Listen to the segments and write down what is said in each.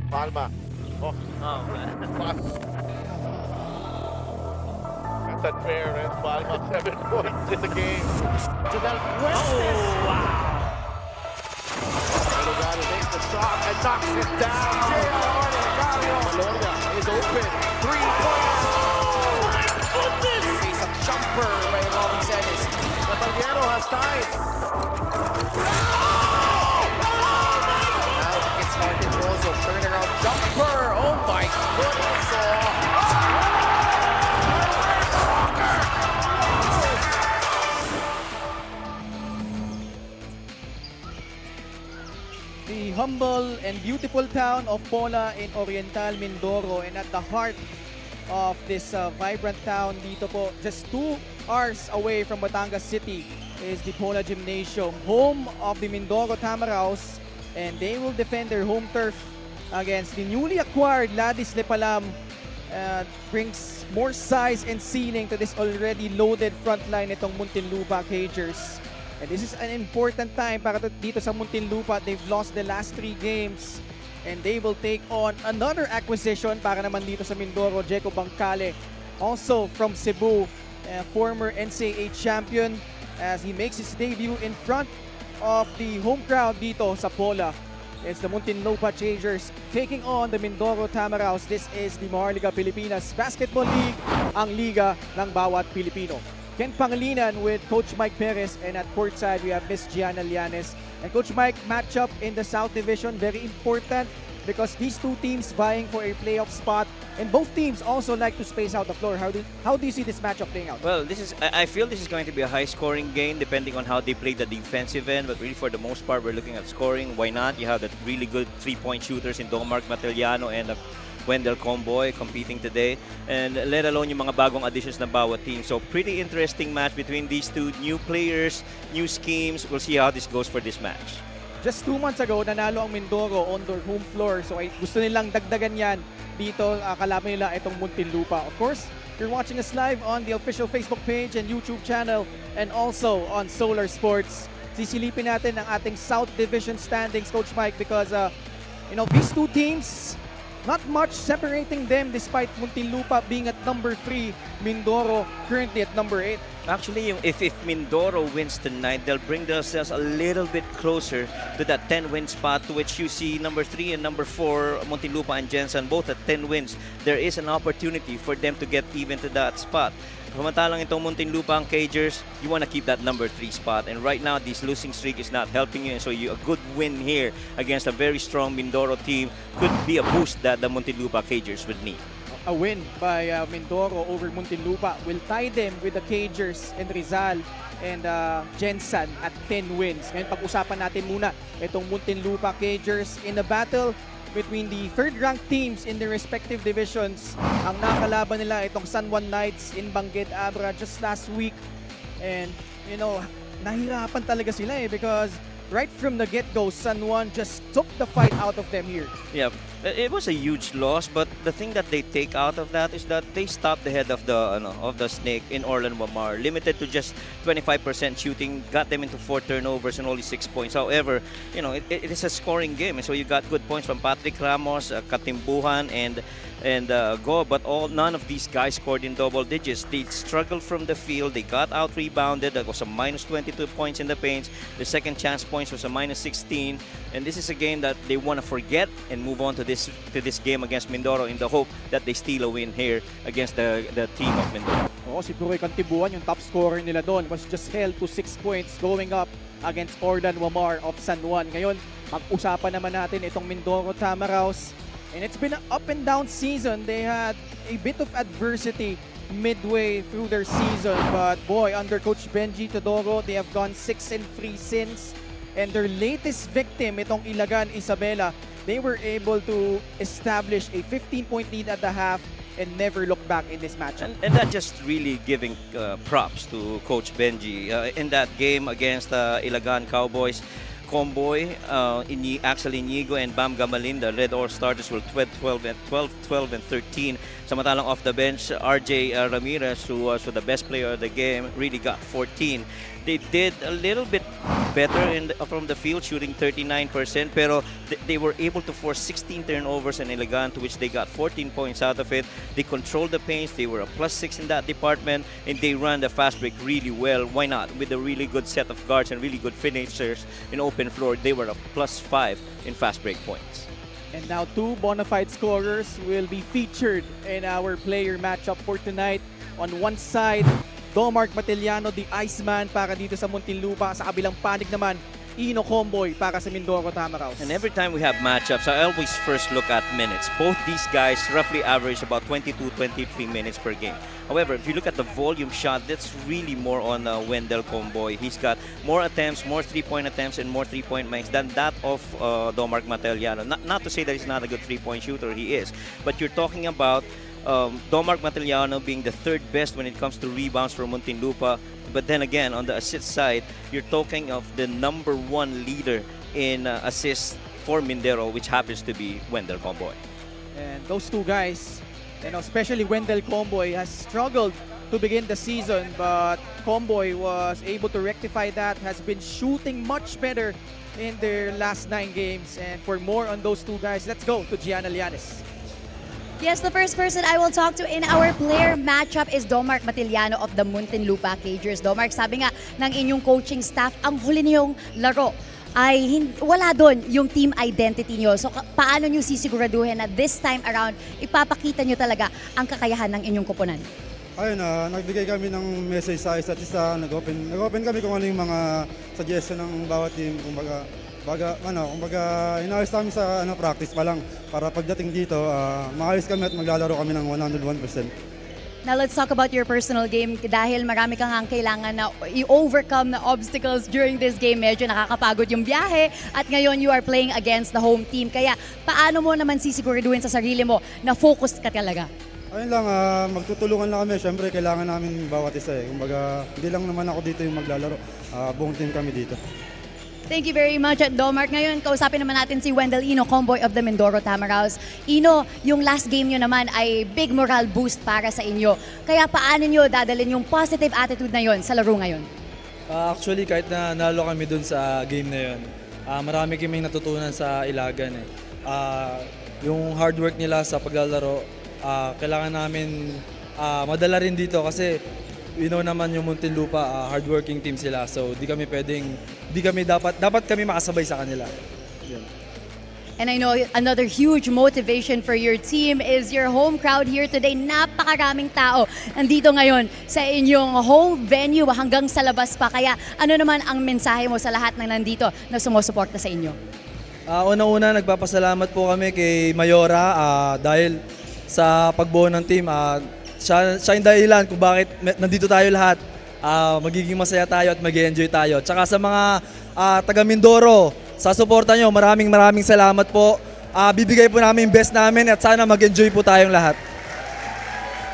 Palma. Oh, man. that's unfair, and Palma 7 points in the game. To Del Cuestes. Wow. Delgado makes the shot and knocks it down. J.R. Delgado. Lorna is open. 3-pointer. Oh, my goodness! Face a jumper by Robin Celis. Batallero has time. Now it gets Martin Rosso. Turnaround jumper. Oh my goodness. The humble and beautiful town of Pola in Oriental Mindoro, and at the heart of this vibrant town dito po, just 2 hours away from Batangas City, is the Pola Gymnasium, home of the Mindoro Tamaraws, and they will defend their home turf against the newly acquired Ladis Lepalam. Brings more size and ceiling to this already loaded front line itong Muntinlupa Cagers. And this is an important time para dito sa Muntinlupa. They've lost the last 3 games and they will take on another acquisition para naman dito sa Mindoro, Jeco Bangkale, also from Cebu, former NCAA champion, as he makes his debut in front of the home crowd dito sa Pola. It's the Muntinlupa Changers taking on the Mindoro Tamaraws. This is the Maharlika Pilipinas Basketball League, ang liga ng bawat Pilipino. Ken Pangilinan with Coach Mike Perez, and at courtside we have Miss Gianna Llanes. And Coach Mike, matchup in the South Division, very important because these 2 teams vying for a playoff spot, and both teams also like to space out the floor. How do you see this matchup playing out? Well, I feel this is going to be a high-scoring game depending on how they play the defensive end, but really for the most part, we're looking at scoring. Why not? You have the really good 3-point shooters in Domark Matellano and Wendell Comboy competing today, and let alone yung mga bagong additions ng bawat team. So pretty interesting match between these 2 new players, new schemes. We'll see how this goes for this match. Just 2 months ago, nanalo ang Mindoro on their home floor. So ay gusto nilang dagdagan yan dito, kalaban nila itong Muntinlupa. Of course, you're watching us live on the official Facebook page and YouTube channel, and also on Solar Sports. Sisilipin natin ang ating South Division standings, Coach Mike, because these 2 teams, not much separating them despite Muntinlupa being at number 3, Mindoro currently at number 8. Actually, if Mindoro wins tonight, they'll bring themselves a little bit closer to that 10-win spot, to which you see number 3 and number 4, Muntinlupa and Jensen, both at 10 wins. There is an opportunity for them to get even to that spot. Samantalang itong Muntinlupa ang Cagers, you want to keep that number 3 spot. And right now, this losing streak is not helping you. And so a good win here against a very strong Mindoro team could be a boost that the Muntinlupa Cagers would need. A win by Mindoro over Muntinlupa will tie them with the Cagers and Rizal and Jensen at 10 wins. Ngayon, pag-usapan natin muna itong Muntinlupa Cagers in a battle between the third-ranked teams in their respective divisions. Ang nakalaban nila itong San Juan Knights in Bangued Abra just last week. And, nahirapan talaga sila because right from the get-go, San Juan just took the fight out of them here. Yeah, it was a huge loss, but the thing that they take out of that is that they stopped the head of the snake in Orlan Wamar, limited to just 25% shooting, got them into 4 turnovers and only 6 points. However, it is a scoring game, and so you got good points from Patrick Ramos, Katimbuhan, and Go, but none of these guys scored in double digits. They struggled from the field. They got out rebounded. That was a minus 22 points in the paints. The second chance points was a minus 16. And this is a game that they want to forget and move on to this game against Mindoro in the hope that they steal a win here against the team of Mindoro. Oo, si Puroy Katimbuhan, yung top scorer nila doon, was just held to 6 points going up against Orlan Wamar of San Juan. Ngayon, pag-usapan naman natin itong Mindoro Tamaraws. And it's been an up and down season. They had a bit of adversity midway through their season. But boy, under Coach Benji Todoro, they have gone 6-3 since. And their latest victim, itong Ilagan Isabela, they were able to establish a 15-point lead at the half and never look back in this match. And that just really giving props to Coach Benji. In that game against Ilagan Cowboys, Comboy, actually Inigo and Bam Gamalinda led all starters with 12, 12, and 13. Samantalang off the bench, RJ Ramirez, who was the best player of the game, really got 14. They did a little bit better from the field, shooting 39%, pero they were able to force 16 turnovers and Elegante, which they got 14 points out of it. They controlled the pace. They were a +6 in that department, and they ran the fast break really well. Why not? With a really good set of guards and really good finishers in open floor, they were a +5 in fast break points. And now two bona fide scorers will be featured in our player matchup for tonight. On one side, Domark Matellano, the Iceman para dito sa Muntinlupa. Sa kabilang panig naman, Ino Comboy para sa Mindoro Tamaraws. And every time we have matchups, I always first look at minutes. Both these guys roughly average about 22-23 minutes per game. However, if you look at the volume shot, that's really more on Wendell Comboy. He's got more attempts, more three-point attempts, and more three-point makes than that of Domark Matellano. Not to say that he's not a good three-point shooter, he is. But you're talking about Domark Matellano being the third best when it comes to rebounds for Muntinlupa. But then again, on the assist side, you're talking of the #1 leader in assists for Mindoro, which happens to be Wendell Comboy. And those two guys, especially Wendell Comboy, has struggled to begin the season, but Comboy was able to rectify that, has been shooting much better in their last 9 games. And for more on those two guys, let's go to Gianna Lianes. Yes, the first person I will talk to in our player matchup is Domark Matellano of the Muntinlupa Cagers. Domark, sabi nga ng inyong coaching staff, ang huli niyong laro ay wala doon yung team identity niyo. So paano niyo sisiguraduhin na this time around ipapakita niyo talaga ang kakayahan ng inyong koponan? Ayun, nagbigay kami ng message sa isa't isa, nag-open kami kung ano yung mga suggestion ng bawat team, kumbaga inayos namin sa practice pa lang para pagdating dito, maayos kami at maglalaro kami ng 101%. Now let's talk about your personal game dahil marami kang kailangan na i-overcome na obstacles during this game. Medyo nakakapagod yung biyahe at ngayon you are playing against the home team. Kaya paano mo naman sisiguraduhin sa sarili mo na focused ka talaga? Ayun lang, magtutulungan lang kami. Siyempre, kailangan namin bawat isa eh. Kumbaga, hindi lang naman ako dito yung maglalaro. Buong team kami dito. Thank you very much at Domark. Ngayon, kausapin naman natin si Wendell Ino Comboy of the Mindoro Tamaraws. Ino, yung last game nyo naman ay big moral boost para sa inyo. Kaya paano nyo dadalhin yung positive attitude na yon sa laro ngayon? Actually, kahit na nalo kami dun sa game na yon, marami kaming natutunan sa Ilagan. Yung hard work nila sa paglalaro, kailangan namin madala rin dito kasi naman yung Muntinlupa, hardworking team sila. So, dapat kami makasabay sa kanila. Yun. And I know another huge motivation for your team is your home crowd here today. Napakaraming tao andito ngayon sa inyong home venue hanggang sa labas pa. Kaya ano naman ang mensahe mo sa lahat ng nandito na sumusuporta sa inyo? Unang-una, nagpapasalamat po kami kay Mayora dahil sa pagbuo ng team. Siya yung dahilan kung bakit nandito tayo lahat. Magiging masaya tayo at mag-enjoy tayo. Tsaka sa mga taga Mindoro, sa suporta nyo, maraming salamat po. Bibigay po namin yung best namin at sana mag-enjoy po tayong lahat.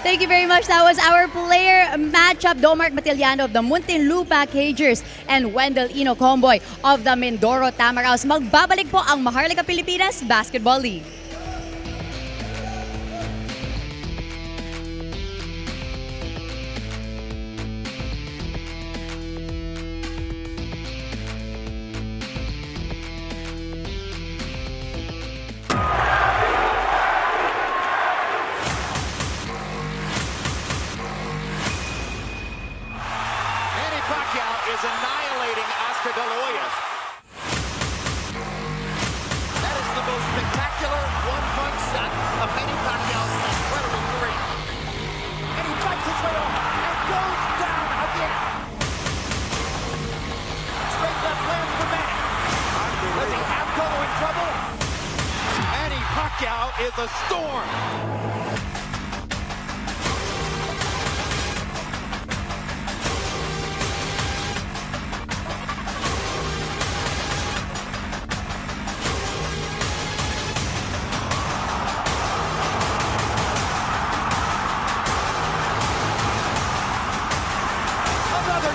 Thank you very much. That was our player matchup. Domark Matellano of the Muntinlupa Cagers and Wendell Ino Comboy of the Mindoro Tamaraws. Magbabalik po ang Maharlika Pilipinas Basketball League. Is annihilating Oscar De Loyas. That is the most spectacular one-punch set of Manny Pacquiao's incredible career. And he fights his way off and goes down again. Straight left lands for Manny. Does he have Cotto in trouble? Manny Pacquiao is a storm.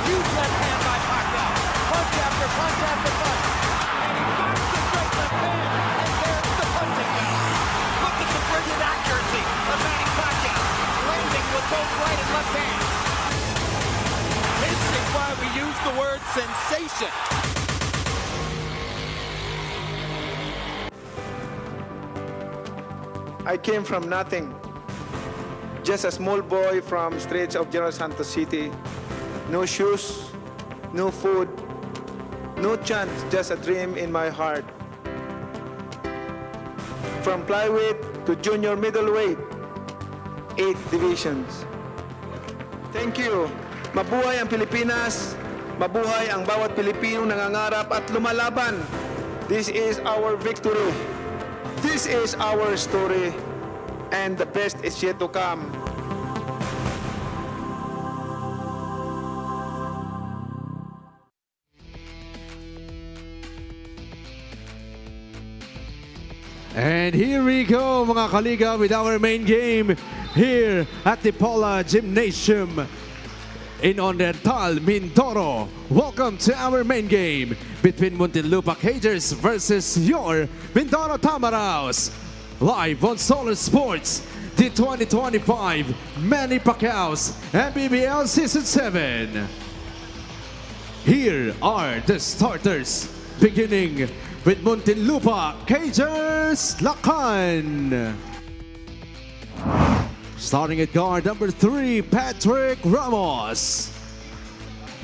Huge left hand by Pacquiao. Punch after punch after punch. And he finds the straight left hand. And there's the punching now. Look at the brilliant accuracy of Manny Pacquiao. Landing with both right and left hands. This is why we use the word sensation. I came from nothing. Just a small boy from streets of General Santos City. No shoes, no food, no chance, just a dream in my heart. From flyweight to junior middleweight, 8 divisions. Thank you. Mabuhay ang Pilipinas. Mabuhay ang bawat Pilipinong nangangarap at lumalaban. This is our victory. This is our story. And the best is yet to come. And here we go, mga kaliga, with our main game here at the Pola Gymnasium in Oriental, Mindoro. Welcome to our main game between Muntinlupa Cagers versus your Mindoro Tamaraws. Live on Solar Sports, the 2025 Manny Pacquiao's MPBL Season 7. Here are the starters, beginning with Muntinlupa Cagers Lakan. Starting at guard number 3, Patrick Ramos.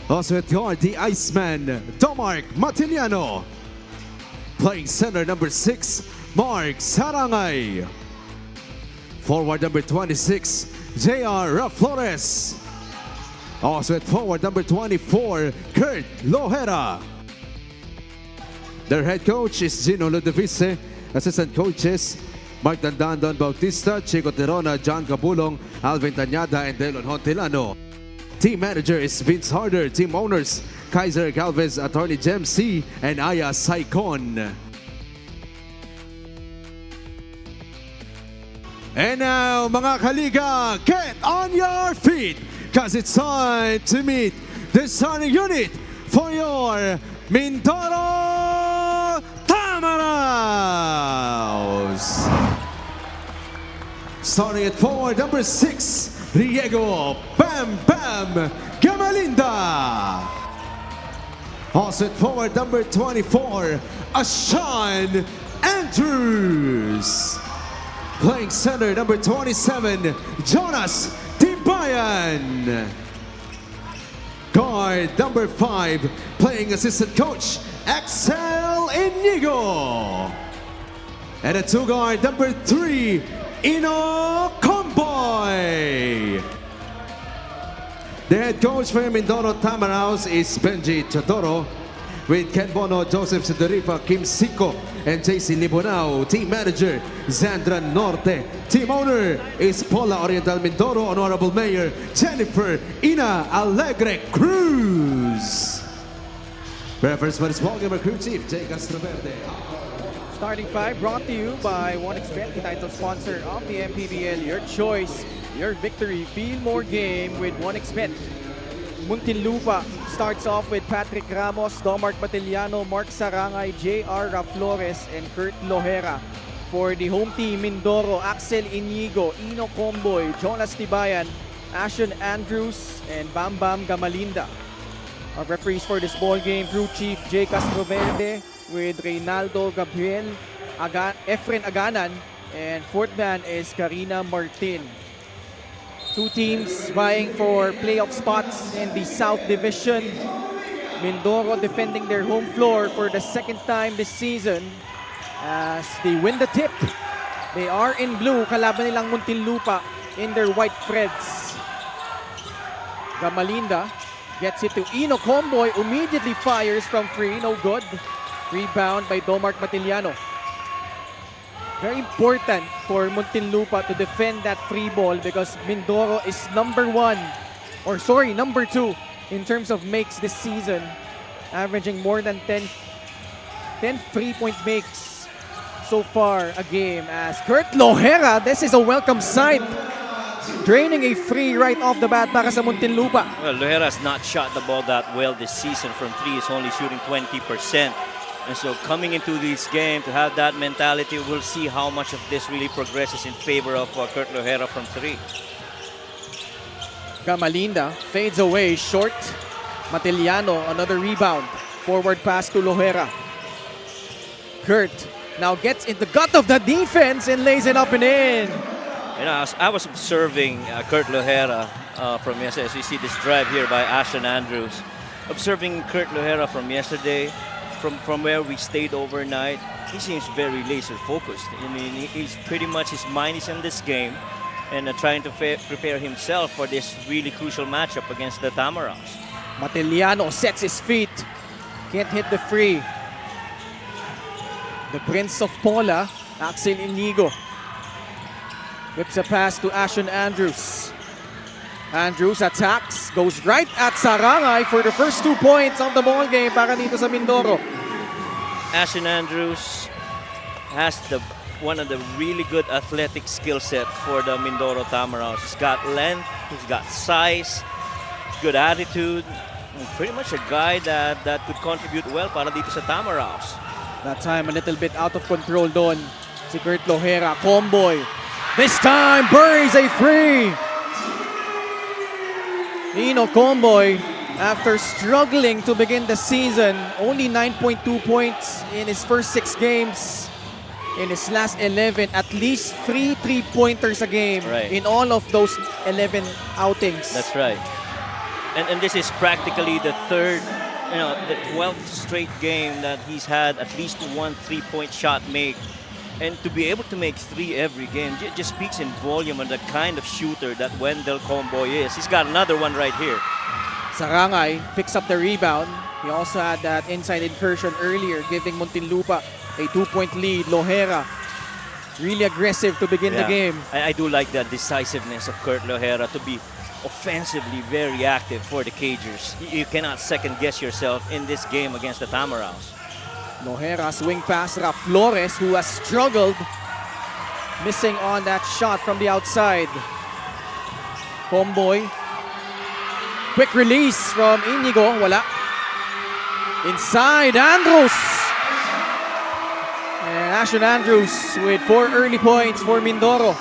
Also at guard, the Iceman, Domark Matiliano. Playing center number 6, Mark Sarangay. Forward number 26, J.R. Flores. Also at forward number 24, Kurt Lohera. Their head coach is Gino Ludovice. Assistant coaches, Mark Dandan, Don Bautista, Chico Terona, John Cabulong, Alvin Tanyada, and Delon Hontilano. Team manager is Vince Harder. Team owners, Kaiser Galvez, Attorney Jem C, and Aya Saicon. And now, mga kaliga, get on your feet, cause it's time to meet the starting unit for your Mindoro Tamaraws. Starting at forward number 6, Riego Bam Bam Gamalinda. Also at forward number 24, Ashan Andrews. Playing center number 27, Jonas Tibayan. Guard number 5, playing assistant coach, Axel Inigo. And a 2 guard number 3, Ino Comboy. The head coach for Mindoro Tamaraws is Benji Chodoro, with Ken Bono, Joseph Sidorifa, Kim Siko, and JC Libonao. Team manager, Zandra Norte. Team owner is Pola Oriental Mindoro. Honorable Mayor, Jennifer Ina Alegre Cruz. Reference for this ballgame, crew chief, Jay Castroverde. Starting 5 brought to you by OneXBet, the title sponsor of the MPBL. Your choice, your victory. Feel more game with OneXBet. Muntinlupa starts off with Patrick Ramos, Domark Matiliano, Mark Sarangay, J.R. Flores, and Kurt Lohera. For the home team, Mindoro, Axel Inigo, Ino Comboy, Jonas Tibayan, Ashan Andrews, and Bam Bam Gamalinda. Our referees for this ball game, crew chief Jay Castroverde with Reynaldo Gabriel, Efren Aganan, and fourth man is Karina Martin. Two teams vying for playoff spots in the South Division. Mindoro defending their home floor for the second time this season as they win the tip. They are in blue, kalaban nilang Muntinlupa in their white threads. Gamalinda gets it to Ino Comboy, immediately fires from free, no good. Rebound by Domark Matiliano. Very important for Muntinlupa to defend that free ball because Mindoro is number 2 in terms of makes this season, averaging more than 10 3-point makes so far a game. As Kurt Lohera, this is a welcome sight, draining a free right off the bat para sa Muntinlupa. Well, Lohera has not shot the ball that well this season from 3. He's only shooting 20%. And so coming into this game to have that mentality, we'll see how much of this really progresses in favor of Kurt Lohera from 3. Gamalinda fades away short. Matiliano, another rebound. Forward pass to Lohera. Kurt now gets in the gut of the defense and lays it up and in. You know, I was observing Kurt Lohera from yesterday. As you see this drive here by Ashton Andrews. Observing Kurt Lohera from yesterday, from where we stayed overnight, he seems very laser focused. I mean, he's pretty much, his mind is in this game and trying to prepare himself for this really crucial matchup against the Tamaraws. Matiliano sets his feet. Can't hit the free. The Prince of Pola, Axel Inigo. Whips a pass to Ashton Andrews. Andrews attacks, goes right at Sarangay for the first 2 points of the ball game para dito sa Mindoro. Ashton Andrews has one of the really good athletic skill set for the Mindoro Tamaraws. He's got length, he's got size, good attitude, and pretty much a guy that could contribute well para dito sa Tamaraws. That time a little bit out of control doon. Si Kurt Lohera, Comboy. This time buries a free. Nino Comboy, after struggling to begin the season, only 9.2 points in his first 6 games. In his last 11, at least 3 3-pointers a game in all of those 11 outings. That's right. And this is practically the third, the 12th straight game that he's had at least 1 3-point shot make. And to be able to make 3 every game just speaks in volume on the kind of shooter that Wendell Comboy is. He's got another one right here. Sarangay picks up the rebound. He also had that inside incursion earlier, giving Muntinlupa a 2-point lead. Lohera, really aggressive to begin the game. I do like the decisiveness of Kurt Lohera to be offensively very active for the Cagers. You cannot second guess yourself in this game against the Tamaraws. Lohera swing pass, Raf Flores, who has struggled, missing on that shot from the outside. Comboy, quick release from Inigo, wala. Inside, Andrews! And Ashton Andrews with 4 early points for Mindoro.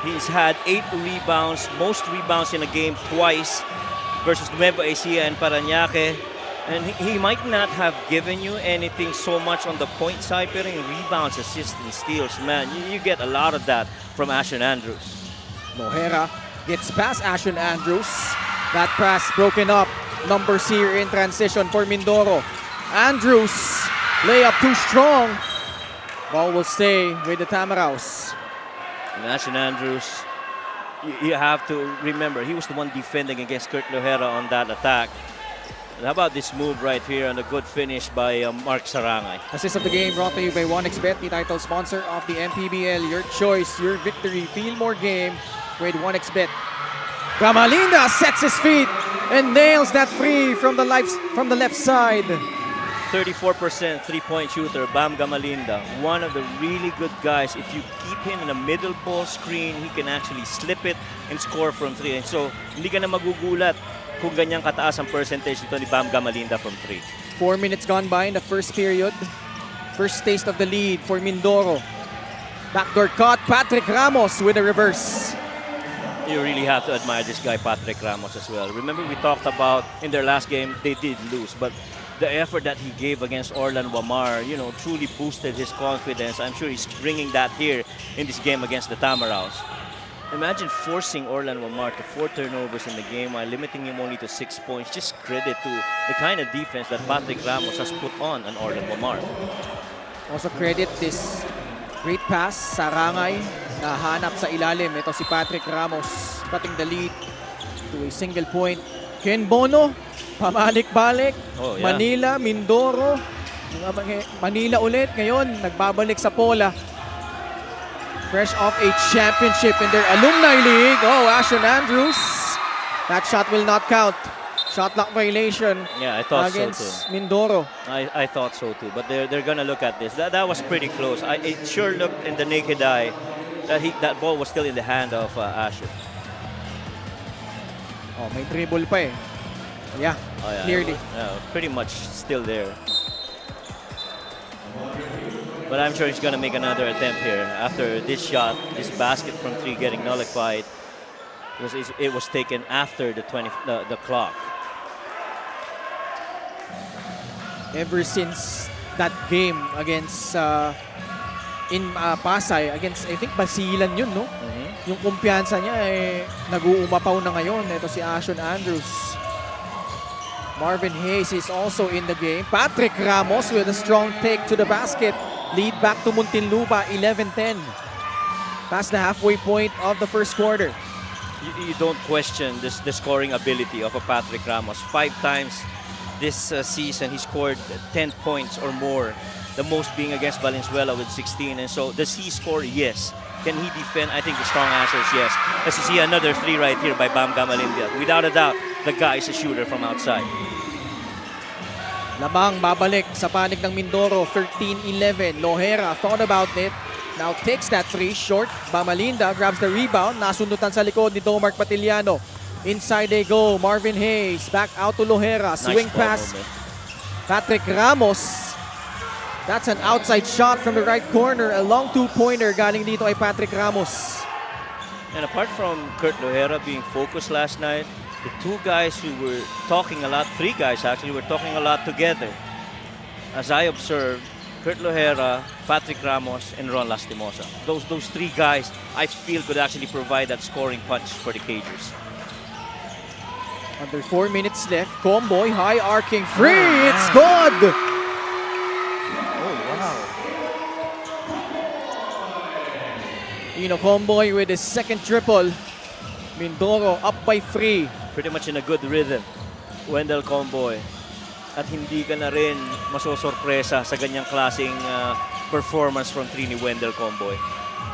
He's had 8 rebounds, most rebounds in a game twice versus Nueva Ecija and Parañaque. And he might not have given you anything so much on the point side, but in rebounds, assists, and steals, man, you get a lot of that from Ashton Andrews. Lohera gets past Ashton Andrews. That pass broken up. Numbers here in transition for Mindoro. Andrews, layup too strong. Ball will stay with the Tamaraws. And Ashton Andrews, you have to remember, he was the one defending against Kurt Lohera on that attack. And how about this move right here and a good finish by Mark Sarangay? Assist of the game brought to you by 1xBet, the title sponsor of the MPBL. Your choice, your victory. Feel more game with 1xBet. Gamalinda sets his feet and nails that free from the left side. 34% three-point shooter, Bam Gamalinda. One of the really good guys. If you keep him in a middle ball screen, he can actually slip it and score from 3. And so, hindi ka na magugulat kung ganyang kataas ang percentage ito ni Bam Gamalinda from 3. 4 minutes gone by in the first period. First taste of the lead for Mindoro. Backdoor cut, Patrick Ramos with a reverse. You really have to admire this guy, Patrick Ramos, as well. Remember, we talked about in their last game, they did lose, but the effort that he gave against Orlan Wamar, truly boosted his confidence. I'm sure he's bringing that here in this game against the Tamaraws. Imagine forcing Orlan Wamar to 4 turnovers in the game while limiting him only to 6 points. Just credit to the kind of defense that Patrick Ramos has put on Orlan Wamar. Also credit this great pass, Sarangay, nahanap sa ilalim. Ito si Patrick Ramos, cutting the lead to a single point. Ken Bono, pabalik-balik. Oh, yeah. Manila, Mindoro. Manila ulit. Ngayon, nagbabalik sa Pola. Fresh off a championship in their alumni league. Oh, Ashton Andrews. That shot will not count. Shot clock violation. Yeah, I thought so against too. Mindoro. I thought so too, but they're gonna look at this. That was pretty close. It sure looked in the naked eye that ball was still in the hand of Ashton. Oh, may dribble pa eh. Yeah, Oh, yeah, clearly. pretty much still there. But I'm sure he's going to make another attempt here after this shot, this basket from 3 getting nullified. It was taken after the clock. Ever since that game against in Pasay against I think Basilan yun, no? Yung kumpiyansa niya nag-uumapaw na ngayon. Ito si Ashon Andrews. Marvin Hayes is also in the game. Patrick Ramos with a strong take to the basket. Lead back to Muntinlupa, 11-10. Past the halfway point of the first quarter. You don't question the scoring ability of a Patrick Ramos. 5 times this season, he scored 10 points or more. The most being against Valenzuela with 16. And so, does he score? Yes. Can he defend? I think the strong answer is yes. As you see another 3 right here by Bam Gamalindia. Without a doubt, the guy is a shooter from outside. Lamang babalik sa panig ng Mindoro, 13-11. Lohera thought about it. Now takes that 3 short. Bamalinda grabs the rebound. Nasundutan sa likod ni Domark Matiliano. Inside they go. Marvin Hayes back out to Lohera. Swing pass. Patrick Ramos. That's an outside shot from the right corner. A long 2-pointer galing dito ay Patrick Ramos. And apart from Kurt Lohera being focused last night, the 2 guys who were talking a lot, 3 guys actually, were talking a lot together. As I observed, Kurt Lohera, Patrick Ramos, and Ron Lastimosa. Those 3 guys, I feel, could actually provide that scoring punch for the Cagers. Under 4 minutes left. Comboy, high arcing free. It's good! Oh, wow. Comboy with his second triple. Mindoro up by 3. Pretty much in a good rhythm, Wendell Comboy. At hindi ka na rin masosorpresa sa ganyang klaseng performance from 3 ni Wendell Comboy.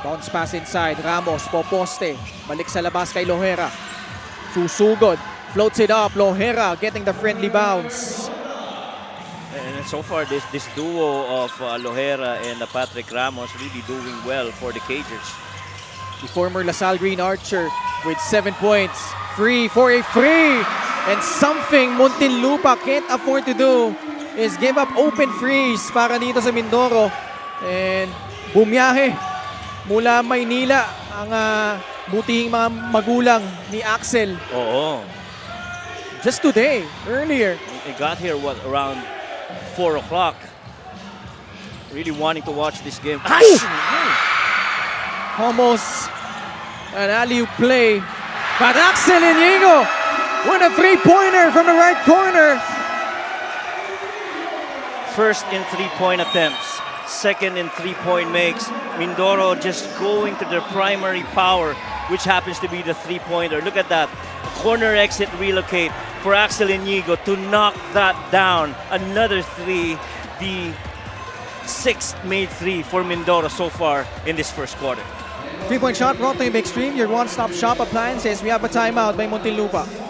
Bounce pass inside. Ramos, poposte. Balik sa labas kay Lohera. Susugod. Floats it up. Lohera getting the friendly bounce. And so far, this duo of Lohera and Patrick Ramos really doing well for the Cagers. The former LaSalle Green Archer with 7 points. Free for a free. And something Muntinlupa can't afford to do is give up open frees para dito sa Mindoro. And bumiyahe mula Maynila ang butihing mga magulang ni Axel. Oo. Just today, earlier. He got here, around 4 o'clock. Really wanting to watch this game. Almost an alley-oop play. But Axel Inigo with a 3-pointer from the right corner. First in 3-point attempts. Second in 3-point makes. Mindoro just going to their primary power, which happens to be the 3-pointer. Look at that. Corner exit relocate for Axel Inigo to knock that down. Another 3. The 6th made 3 for Mindoro so far in this first quarter. 3-point shot brought to you by Extreme, your one-stop shop appliances. We have a timeout by Muntinlupa.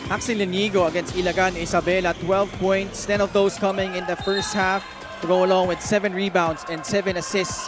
Axel Inigo against Ilagan Isabela, 12 points, 10 of those coming in the first half, to go along with 7 rebounds and 7 assists.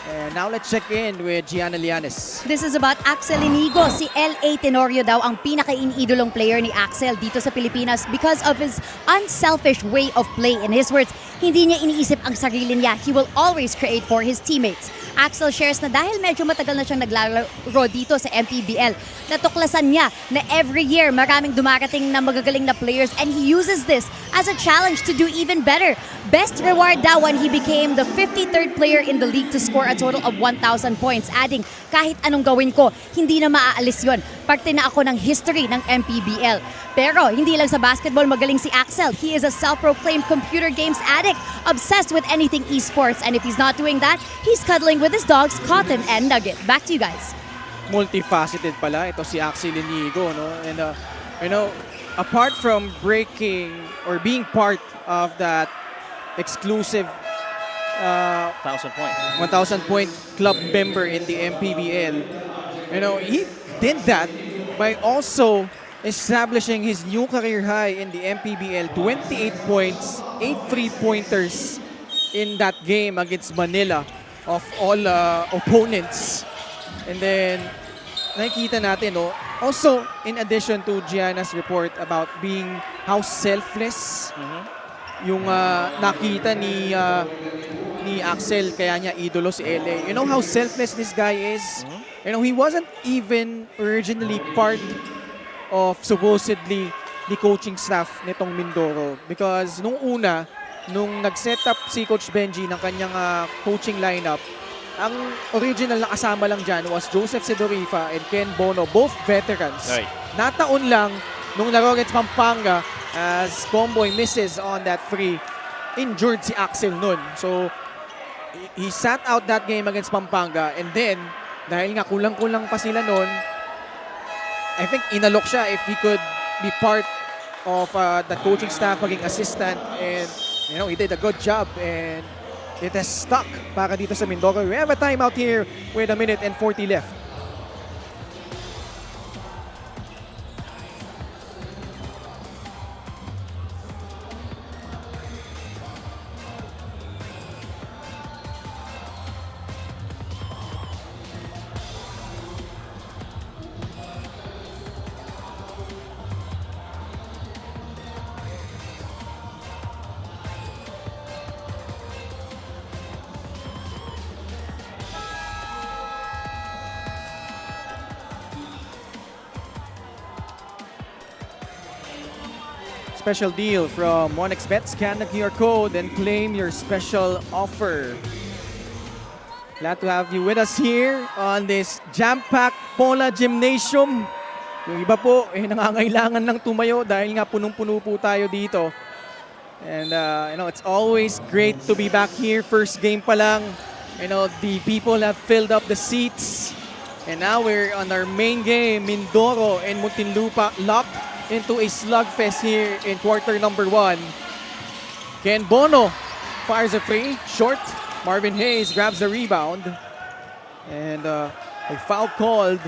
And now let's check in with Gianna Lianes. This is about Axel Inigo. Si L.A. Tenorio daw ang pinaka-iniidolong player ni Axel dito sa Pilipinas because of his unselfish way of play. In his words, hindi niya iniisip ang sarili niya. He will always create for his teammates. Axel shares na dahil medyo matagal na siyang naglalaro dito sa MPBL, natuklasan niya na every year maraming dumarating na magagaling na players and he uses this as a challenge to do even better. Best reward daw when he became the 53rd player in the league to score a total of 1,000 points, adding, kahit anong gawin ko, hindi na maaalis yon. Parte na ako ng history ng MPBL. Pero hindi lang sa basketball magaling si Axel. He is a self-proclaimed computer games addict, obsessed with anything esports. And if he's not doing that, he's cuddling with his dogs, Cotton and Nugget. Back to you guys. Multifaceted pala ito si Axel Inigo, no? And apart from breaking or being part of that exclusive 1,000 point club member in the MPBL, he did that by also establishing his new career high in the MPBL. 28 points, 8 3-pointers in that game against Manila of all opponents. And then, nakikita natin, no? Also, in addition to Gianna's report about being how selfless yung nakita ni Axel, kaya niya idolo si LA. You know how selfless this guy is? You know, he wasn't even originally part of supposedly the coaching staff nitong Mindoro. Because nung una, nung nag-set up si Coach Benji ng kanyang coaching lineup, ang original na kasama lang dyan was Joseph Sedorifa and Ken Bono, both veterans. Right. Nataon lang nung laro against Pampanga as Comboy misses on that free. Injured si Axel nun. So, he sat out that game against Pampanga and then, dahil nga kulang-kulang pa sila nun, I think inalok siya if he could be part of the coaching staff, maging assistant, and you know, he did a good job and it has stuck para dito sa Mindoro. We have a timeout here with 1 minute and 40 left. Special deal from 1xBet. Scan the QR code and claim your special offer. Glad to have you with us here on this jam-packed Pola Gymnasium. Yung iba po, nangangailangan ng tumayo dahil nga punong-puno po tayo dito. And you know, it's always great to be back here. First game pa lang, you know, the people have filled up the seats. And now we're on our main game, Mindoro and Muntinlupa locked into a slugfest here in quarter number 1. Ken Bono fires a free, short. Marvin Hayes grabs the rebound. And a foul called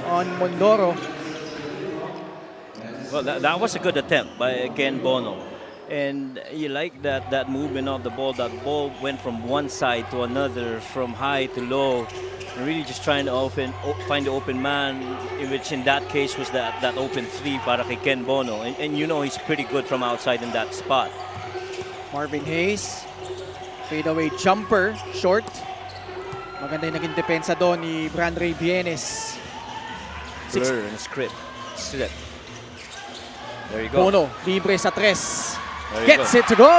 on Mindoro. Well, that was a good attempt by Ken Bono. And you like that movement of the ball. That ball went from one side to another, from high to low. And really just trying to find the open man, which in that case was that open three para kay Ken Bono. And you know he's pretty good from outside in that spot. Marvin Hayes, fadeaway jumper, short. Maganda yung naging depensa doon ni Brandrey Bienes. Blur and slip. There you go. Bono, libre sa tres. There you Gets go. it to go!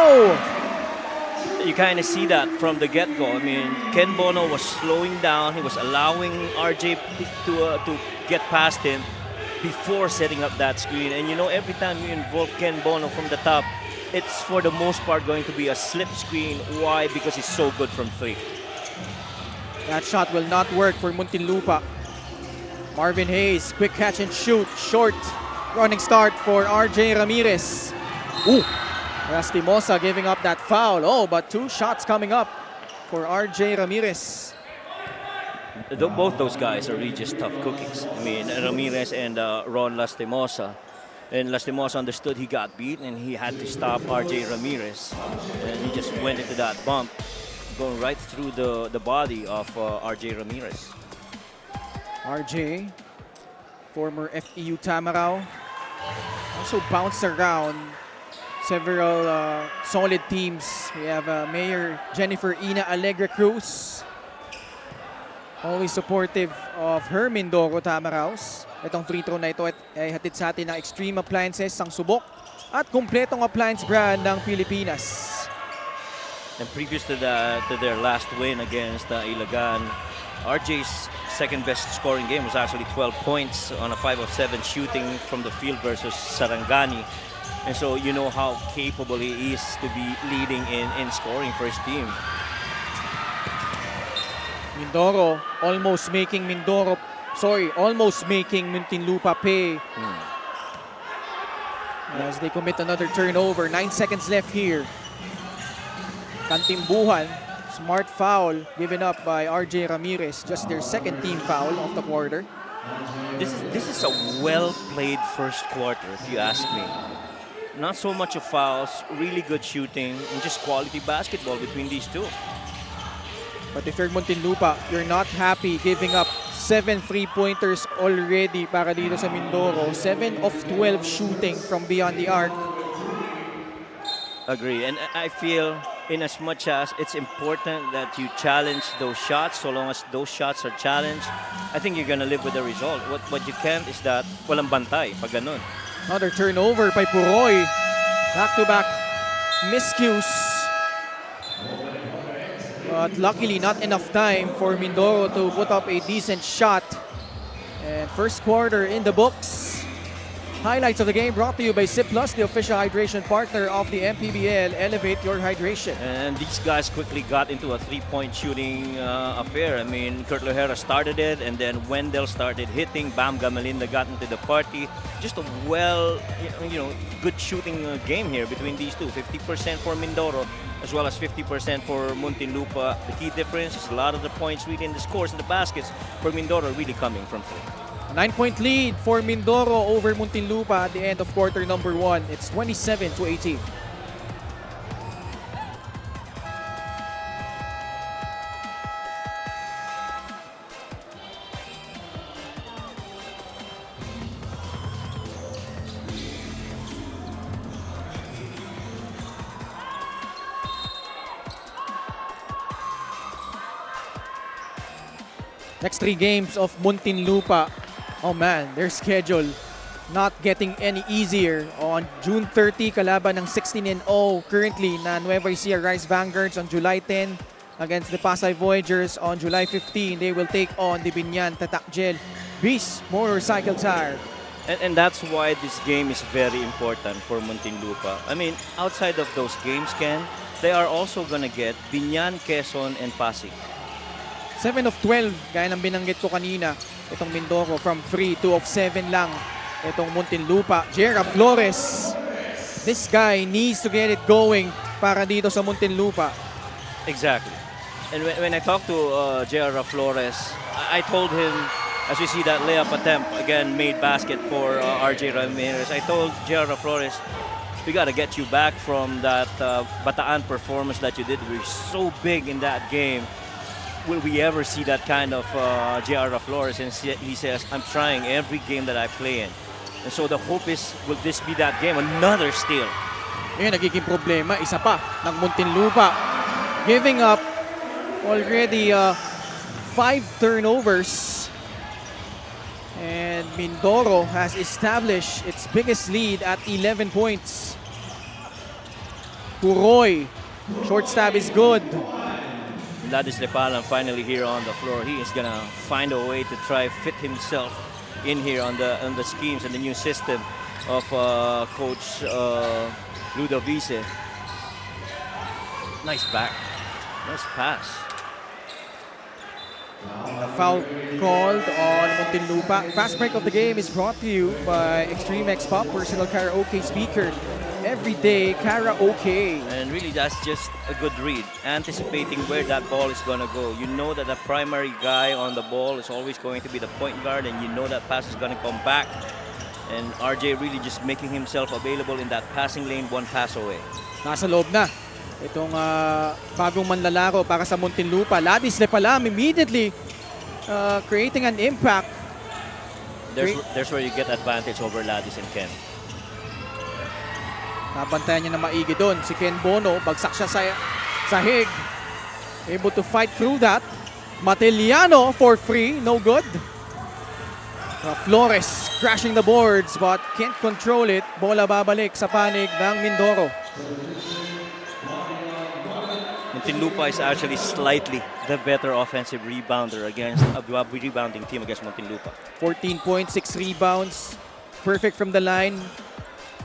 You kind of see that from the get-go. I mean, Ken Bono was slowing down. He was allowing RJ to get past him before setting up that screen. And you know, every time you involve Ken Bono from the top, it's for the most part going to be a slip screen. Why? Because he's so good from three. That shot will not work for Muntinlupa. Marvin Hayes, quick catch and shoot, short. Running start for RJ Ramirez. Ooh! Rastimosa giving up that foul. Oh, but 2 shots coming up for RJ Ramirez. Both those guys are really just tough cookies. I mean, Ramirez and Ron Lastimosa. And Lastimosa understood he got beat and he had to stop RJ Ramirez. And he just went into that bump, going right through the body of RJ Ramirez. RJ, former FEU Tamarao, also bounced around several solid teams. We have Mayor Jennifer Ina Alegre Cruz, always supportive of her Mindoro Tamaraos. Itong free throw na ito ay hatid sa atin ng Extreme Appliances, ang subok at kumpletong appliance brand ng Pilipinas. And previous to their last win against Ilagan, RJ's second best scoring game was actually 12 points on a 5 of 7 shooting from the field versus Sarangani. And so you know how capable he is to be leading in scoring for his team. Mindoro almost making Muntinlupa pay. As they commit another turnover. 9 seconds left here. Kantimbuhan, smart foul given up by RJ Ramirez. Just their second team foul of the quarter. This is a well-played first quarter, if you ask me. Not so much of fouls, really good shooting, and just quality basketball between these two. But if you're Muntinlupa, you're not happy giving up 7 3-pointers already para dito sa Mindoro. 7 of 12 shooting from beyond the arc. Agree, and I feel in as much as it's important that you challenge those shots, so long as those shots are challenged, I think you're gonna live with the result. What you can't is that walang bantay pag ganun. Another turnover by Puroy. Back-to-back miscues. But luckily, not enough time for Mindoro to put up a decent shot. And first quarter in the books. Highlights of the game brought to you by Sip Plus, the official hydration partner of the MPBL. Elevate your hydration. And these guys quickly got into a three-point shooting affair. I mean, Kurt Lohera started it, and then Wendell started hitting. Bam Gamelinda got into the party. Just a good shooting game here between these two. 50% for Mindoro, as well as 50% for Muntinlupa. The key difference is a lot of the points really in the scores and the baskets for Mindoro really coming from three. A 9-point lead for Mindoro over Muntinlupa at the end of quarter number 1. It's 27-18. Next 3 games of Muntinlupa. Oh man, their schedule not getting any easier. On June 30, kalaban ng 16-0 currently na Nueva Ecija Rice Vanguards. On July 10, against the Pasay Voyagers. On July 15, they will take on the Binyan Tatakjel Beast Motorcycle Tire. And that's why this game is very important for Muntinlupa. I mean, outside of those games, Ken, they are also gonna get Binyan, Quezon, and Pasig. 7 of 12, gaya ng binanggit ko kanina. Itong Mindoro from 3, 2 of 7 lang. Itong Muntinlupa, Jera Flores. This guy needs to get it going para dito sa Muntinlupa. Exactly. And when I talked to Jera Flores, I told him, as you see that layup attempt, again, made basket for RJ Ramirez. I told Jera Flores, we got to get you back from that Bataan performance that you did. We're so big in that game. Will we ever see that kind of J.R. Flores? And he says, I'm trying every game that I play in. And so the hope is, will this be that game? Another steal. Ngayon, nagiging problema. Isa pa ng Muntinlupa. Giving up already 5 turnovers. And Mindoro has established its biggest lead at 11 points. Puroy. Short stab is good. Ladis Lepalan finally here on the floor. He is gonna find a way to try fit himself in here on the schemes and the new system of Coach Ludovice. Nice back, nice pass. A foul called on Muntinlupa. Fast break of the game is brought to you by Extreme X Pop Personal Karaoke Speaker. Everyday karaoke. And really, that's just a good read. Anticipating where that ball is going to go. You know that the primary guy on the ball is always going to be the point guard, and you know that pass is going to come back. And RJ really just making himself available in that passing lane, one pass away. Nasa loob na. Itong bagong manlalaro para sa Muntinlupa. Ladis Lepalam immediately creating an impact. There's where you get advantage over Ladis and Ken. Nabantayan niya na maigi doon. Si Ken Bono, bagsak siya sa sahig. Able to fight through that. Matiliano for free, no good. Flores crashing the boards but can't control it. Bola babalik sa panig ng Mindoro. Muntinlupa is actually slightly the better offensive rebounder against a rebounding team against Muntinlupa. 14 points, 6 rebounds. Perfect from the line.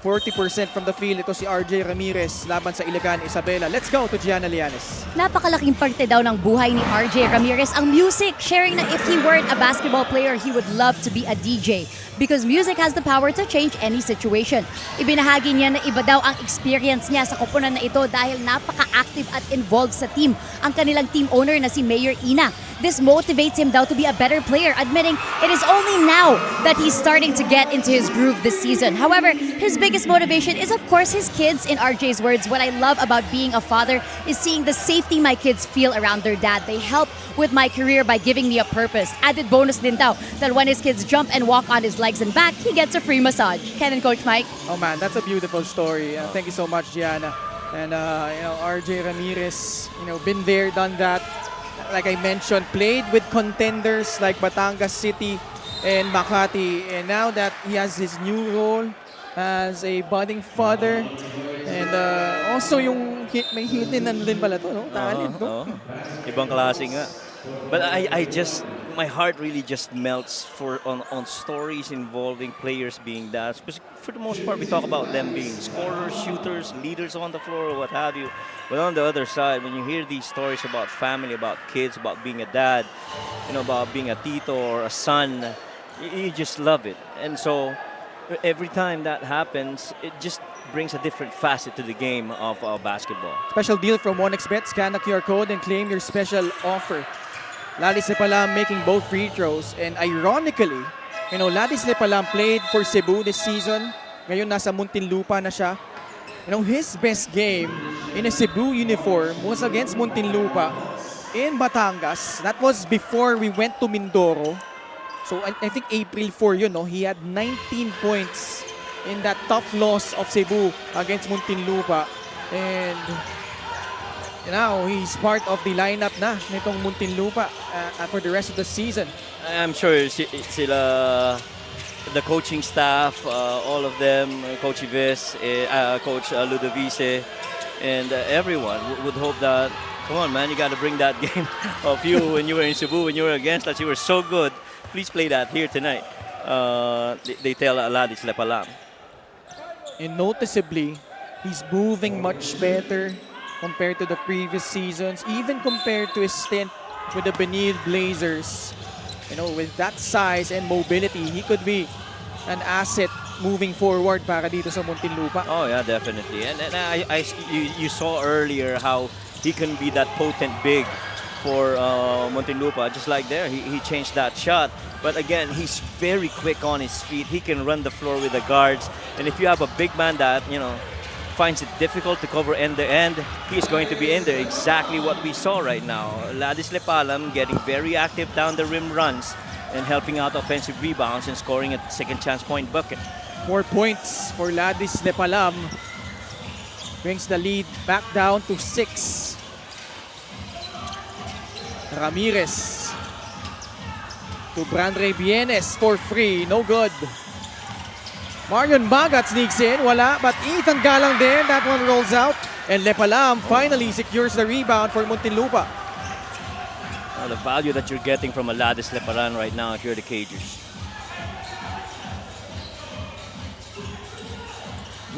40% from the field. Ito si RJ Ramirez laban sa Iligan Isabela. Let's go to Gianna Lianes. Napakalaking parte daw ng buhay ni RJ Ramirez ang music, sharing na if he weren't a basketball player, he would love to be a DJ because music has the power to change any situation. Ibinahagi niya na iba daw ang experience niya sa koponan na ito dahil napaka-active at involved sa team ang kanilang team owner na si Mayor Ina. This motivates him daw to be a better player, admitting it is only now that he's starting to get into his groove this season. However, his biggest motivation is of course his kids. In RJ's words, what I love about being a father is seeing the safety my kids feel around their dad. They help with my career by giving me a purpose. Added bonus din daw that when his kids jump and walk on his legs and back, he gets a free massage. Ken and Coach Mike. Oh man, that's a beautiful story. Thank you so much, Gianna. And RJ Ramirez, been there, done that. Like I mentioned, played with contenders like Batangas City and Makati. And now that he has his new role as a budding father, and also yung may hidden din pala to, no? Talent, no? Ibang klase nga. But my heart really just melts on stories involving players being that. For the most part, we talk about them being scorers, shooters, leaders on the floor, or what have you. But on the other side, when you hear these stories about family, about kids, about being a dad, about being a tito or a son, you just love it. And so every time that happens, it just brings a different facet to the game of basketball. Special deal from 1xBet. Scan the QR code and claim your special offer. Ladis Lepalam making both free throws. And ironically, Ladis Lepalam played for Cebu this season. Ngayon nasa Muntinlupa na siya. His best game in a Cebu uniform was against Muntinlupa in Batangas. That was before we went to Mindoro. So I think April 4 yun, he had 19 points in that tough loss of Cebu against Muntinlupa. And now he's part of the lineup na nitong Muntinlupa for the rest of the season. I'm sure sila, the coaching staff, all of them, Coach Ives, Coach Ludovice, and everyone would hope that, come on man, you got to bring that game of you when you were in Cebu, when you were against us, you were so good. Please play that here tonight. They tell Ladis Lepalam. And noticeably, he's moving much better compared to the previous seasons, even compared to his stint with the Benil Blazers. With that size and mobility, he could be an asset moving forward para dito sa Muntinlupa. Oh yeah, definitely. And you saw earlier how he can be that potent big for Muntinlupa. Just like there, he changed that shot. But again, he's very quick on his feet. He can run the floor with the guards. And if you have a big man that, finds it difficult to cover end-to-end, he's going to be in there. Exactly what we saw right now. Ladis Lepalam getting very active down the rim runs and helping out offensive rebounds and scoring a second chance point bucket. 4 points for Ladis Lepalam. Brings the lead back down to 6. Ramirez to Brandre Bienes for free. No good. Marion Magat sneaks in. Wala. But Ethan Galang din. That one rolls out. And Lepalam finally secures the rebound for Muntinlupa. The value that you're getting from a Ladis Lepalam right now if you're the Cagers.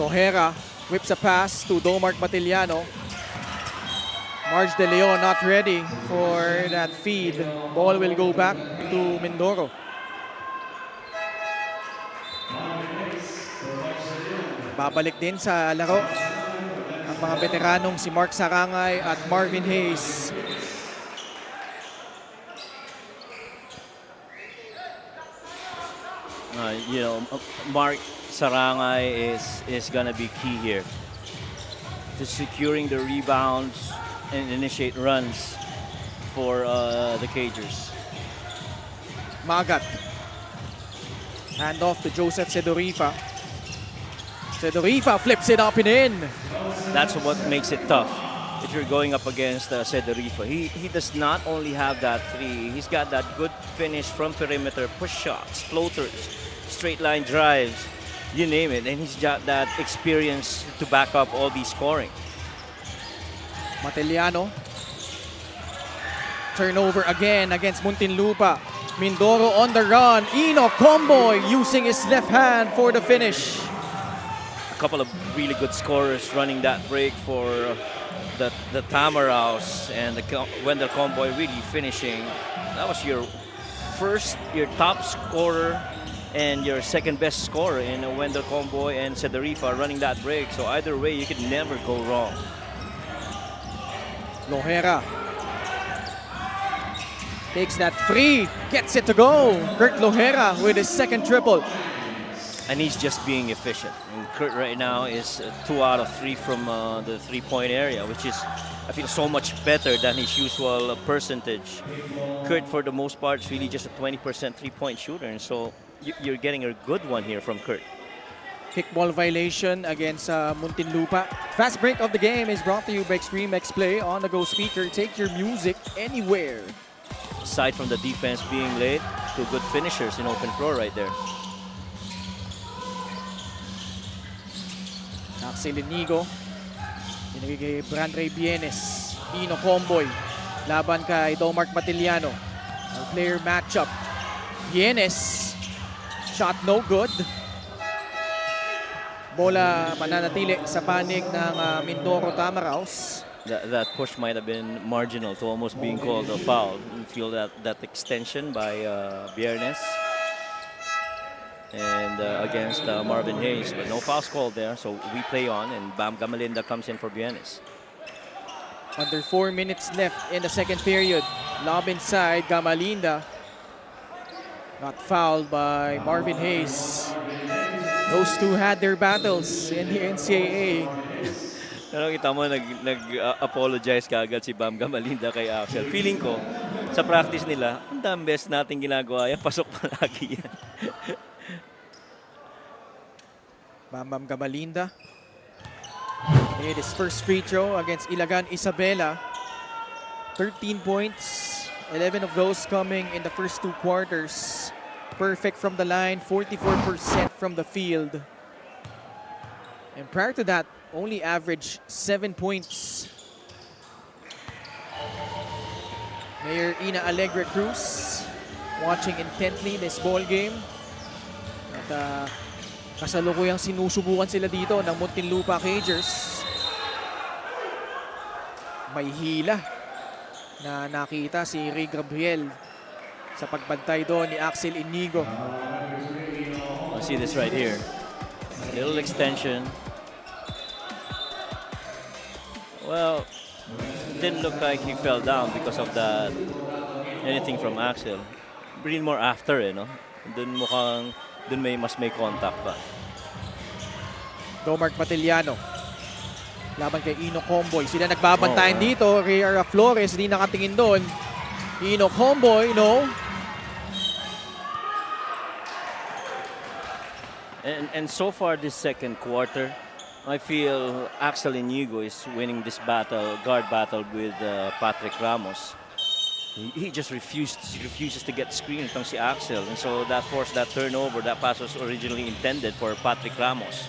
Lohera whips a pass to Domark Matiliano. Marge De Leon not ready for that feed. Ball will go back to Mindoro. Babalik din sa laro ang mga veteranong si Mark Sarangay at Marvin Hayes. Mark Sarangay is gonna be key here to securing the rebounds and initiate runs for the Cagers. Magat. Hand off to Joseph Sedorifa. Sedorifa flips it up and in. That's what makes it tough if you're going up against Sedorifa. He does not only have that three, he's got that good finish from perimeter, push shots, floaters, straight line drives, you name it. And he's got that experience to back up all these scoring. Matiliano. Turnover again against Muntinlupa. Mindoro on the run. Eno Comboy using his left hand for the finish. couple of really good scorers running that break for the Tamaraos, and the Wendell Comboy really finishing. That was your top scorer and your second best scorer in a Wendell Comboy and Cedarifa running that break. So either way, you could never go wrong. Lohera takes that free, gets it to go. Kurt Lohera with his second triple. And he's just being efficient. And Kurt right now is 2 out of 3 from the three-point area, which is, I feel, so much better than his usual percentage. Kurt, for the most part, is really just a 20% three-point shooter, and so you're getting a good one here from Kurt. Kickball violation against Muntinlupa. Fast break of the game is brought to you by Extreme X Play on the go speaker. Take your music anywhere. Aside from the defense being late, 2 good finishers in open floor right there. Axel Inigo. Pinagay kay Brandre Bienes. Ino Comboy. Laban kay Domark Matiliano. Player matchup. Bienes. Shot no good. Bola mananatili sa panig ng Mindoro Tamaraos. That push might have been marginal to almost being called a foul. You feel that extension by Biernes and against Marvin Hayes, but no fouls called there, so we play on, and Bam Gamalinda comes in for Biernes. Under 4 minutes left in the second period. Lob inside, Gamalinda. Got fouled by Marvin Hayes. Those two had their battles in the NCAA. Kita mo, nag-apologize kaagad si Bam Gamalinda kay Axel. Feeling ko, sa practice nila, ang damn best natin ginagawa yan, pasok palagi yan. Bam Gamalinda. Made his first free throw against Ilagan Isabela. 13 points, 11 of those coming in the first 2 quarters. Perfect from the line, 44% from the field. And prior to that, only averaged 7 points. Mayor Ina Alegre Cruz watching intently this ball game. At kasalukuyang sinusubukan sila dito ng Muntinlupa Cagers. May hila na nakita si Ray Gabriel sa pagbantay doon ni Axel Inigo. I'll see this right here. A little extension. Well, didn't look like he fell down because of that. Anything from Axel. Really more after, no? Dun mas may contact pa. Domark Matiliano. Laban kay Ino Comboy. Sila nagbabantayan dito. Riara Flores, di nakatingin doon. Ino Comboy, no? And so far this second quarter, I feel Axel Inigo is winning this guard battle with Patrick Ramos. He just refuses to get screened from si Axel, and so that forced that turnover. That pass was originally intended for Patrick Ramos.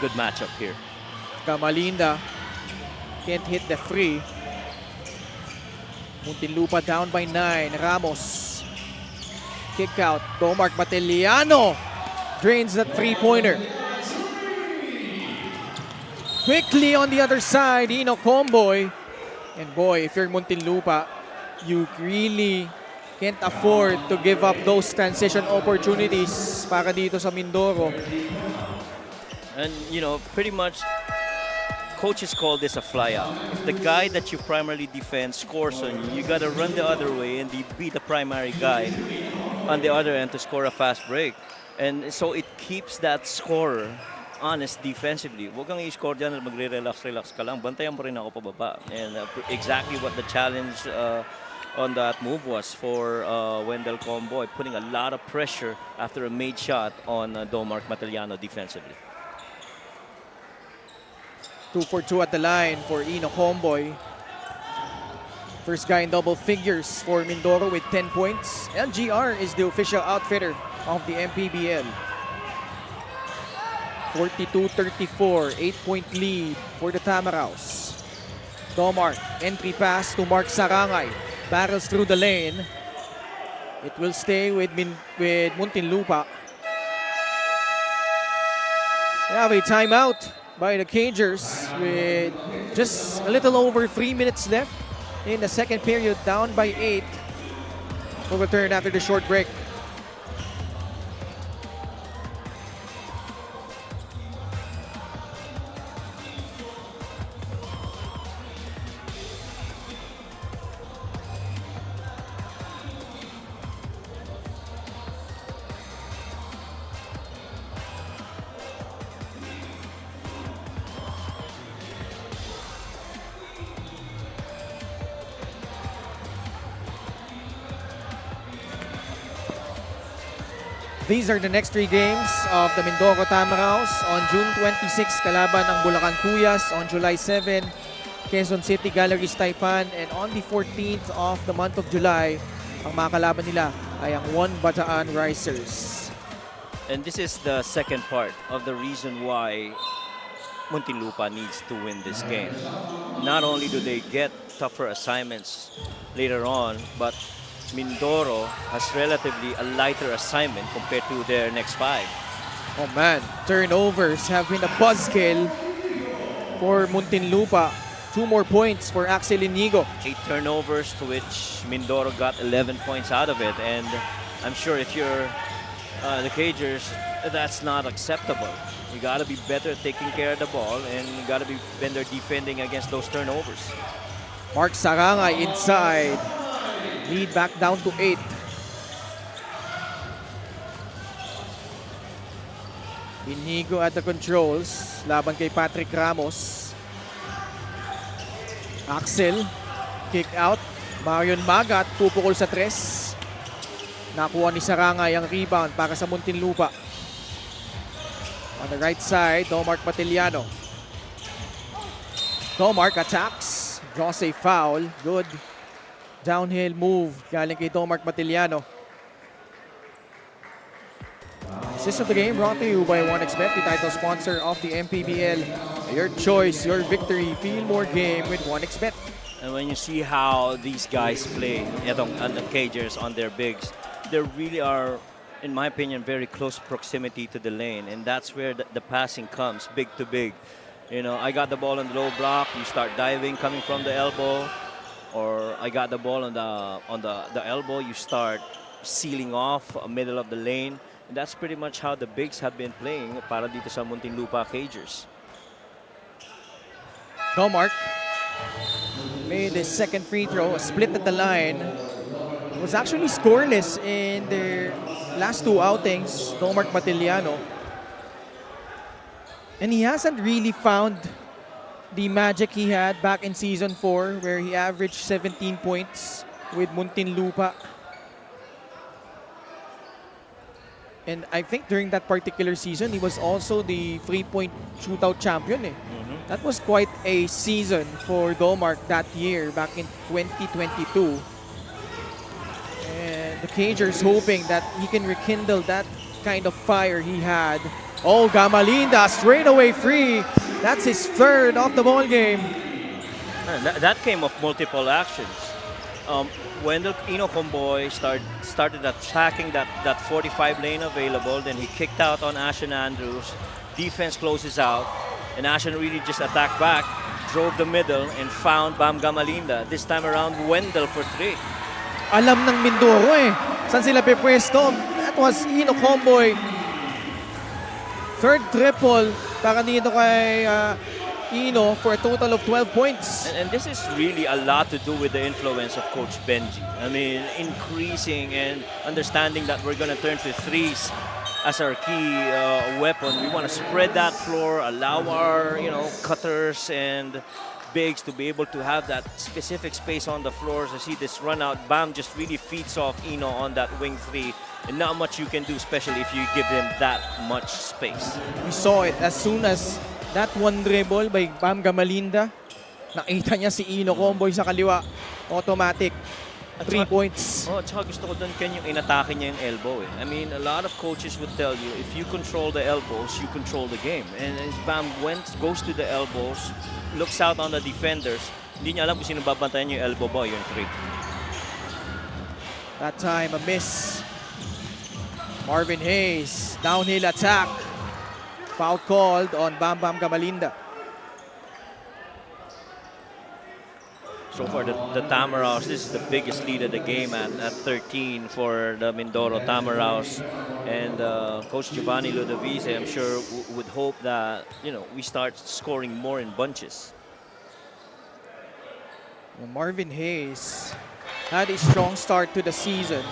Good matchup here. Gamalinda can't hit the free. Muntinlupa down by 9. Ramos. Kick out. Domark Matiliano drains that three-pointer. Quickly on the other side, Ino Comboy. And boy, if you're Muntinlupa, you really can't afford to give up those transition opportunities para dito sa Mindoro. And, pretty much, coaches call this a flyout. If the guy that you primarily defend scores on you, you got to run the other way and be the primary guy on the other end to score a fast break. And so it keeps that scorer honest defensively. Huwag kang i-score dyan at magre-relax ka lang. Bantayan mo rin ako pababa. And exactly what the challenge on that move was for Wendell Comboy, putting a lot of pressure after a made shot on Domark Matiliano defensively. 2 for 2 at the line for Ino Comboy. First guy in double figures for Mindoro with 10 points. LGR is the official outfitter of the MPBL. 42-34, 8-point lead for the Tamaraos. Domark, entry pass to Mark Sarangay. Barrels through the lane. It will stay with Muntinlupa. We have a timeout by the Cagers with just a little over 3 minutes left in the second period, down by 8. We'll return after the short break. These are the next 3 games of the Mindoro Tamaraws. On June 26, kalaban ang Bulacan Cuyas. On July 7, Quezon City Galleries Taipan. And on the 14th of the month of July, ang mga kalaban nila ay ang 1 Bataan Risers. And this is the second part of the reason why Muntinlupa needs to win this game. Not only do they get tougher assignments later on, but Mindoro has relatively a lighter assignment compared to their next 5. Oh man, turnovers have been a buzzkill for Muntinlupa. 2 more points for Axel Inigo. 8 turnovers, to which Mindoro got 11 points out of it. And I'm sure if you're the Cagers, that's not acceptable. You got to be better at taking care of the ball, and you got to be better defending against those turnovers. Mark Sarangay inside. Lead back down to 8. Inigo at the controls. Laban kay Patrick Ramos. Axel. Kick out. Marion Magat pupukol sa 3. Nakuha ni Sarangay ang rebound para sa Muntinlupa. On the right side, Domark Matiliano. Domark attacks. Draws a foul. Good downhill move galing kay Domark Matiliano. Assist of the game brought to you by 1xBet, the title sponsor of the MPBL. Your choice, your victory. Feel more game with 1xBet. And when you see how these guys play, the Cagers on their bigs, they really are, in my opinion, very close proximity to the lane. And that's where the passing comes, big to big. You know, I got the ball on the low block, you start diving, coming from the elbow. Or I got the ball on the elbow, you start sealing off middle of the lane. And that's pretty much how the bigs have been playing para dito sa Muntinlupa Cagers. Domark made his second free throw, a split at the line. It was actually scoreless in their last 2 outings, Domark Matiliano. And he hasn't really found the magic he had back in Season 4 where he averaged 17 points with Muntinlupa. And I think during that particular season, he was also the 3-point shootout champion. That was quite a season for Domark that year, back in 2022. And the Cagers hoping that he can rekindle that kind of fire he had. Oh, Gamalinda, straight away free. That's his 3rd of the ball game. That came off multiple actions. Wendell Comboy started attacking that 45 lane available. Then he kicked out on Ashen Andrews. Defense closes out. And Ashen really just attacked back, drove the middle, and found Bam Gamalinda. This time around, Wendell for 3. Alam ng Mindoro saan sila pepwesto. That was Ino Comboy. 3rd triple para dito kay Ino for a total of 12 points. And this is really a lot to do with the influence of Coach Benji. I mean, increasing and understanding that we're going to turn to 3s as our key weapon. We want to spread that floor, allow our cutters and bigs to be able to have that specific space on the floors. I see this run out. Bam just really feeds off Ino on that wing 3. And not much you can do, especially if you give him that much space. We saw it as soon as that one dribble by Bam Gamalinda. Nakita niya si Ino Comboy sa kaliwa. Automatic. 3 points. Oh, tsaka gusto ko doon yung inatake niya yung elbow. I mean, a lot of coaches would tell you, if you control the elbows, you control the game. And as Bam goes to the elbows, looks out on the defenders, hindi niya alam kung sino babantayan yung elbow ba, yung 3. That time, a miss. Marvin Hayes, downhill attack. Foul called on Bam Bam Gamalinda. So far, the Tamaraws, this is the biggest lead of the game at 13 for the Mindoro Tamaraws. And Coach Giovanni Ludovice, I'm sure, would hope that, we start scoring more in bunches. Marvin Hayes had a strong start to the season.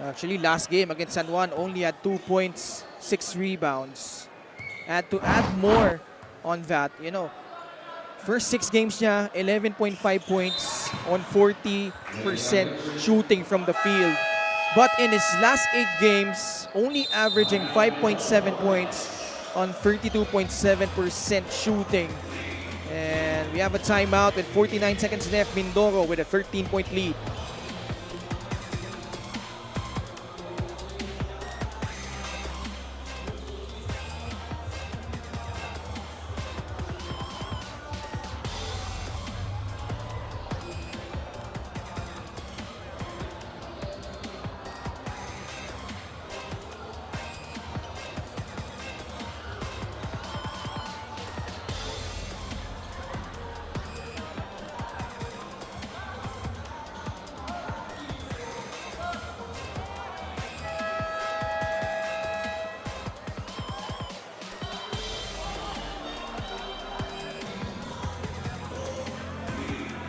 Actually, last game against San Juan only had 2 points, 6 rebounds. And to add more on that, first 6 games niya, 11.5 points on 40% shooting from the field. But in his last 8 games, only averaging 5.7 points on 32.7% shooting. And we have a timeout with 49 seconds left. Mindoro with a 13-point lead.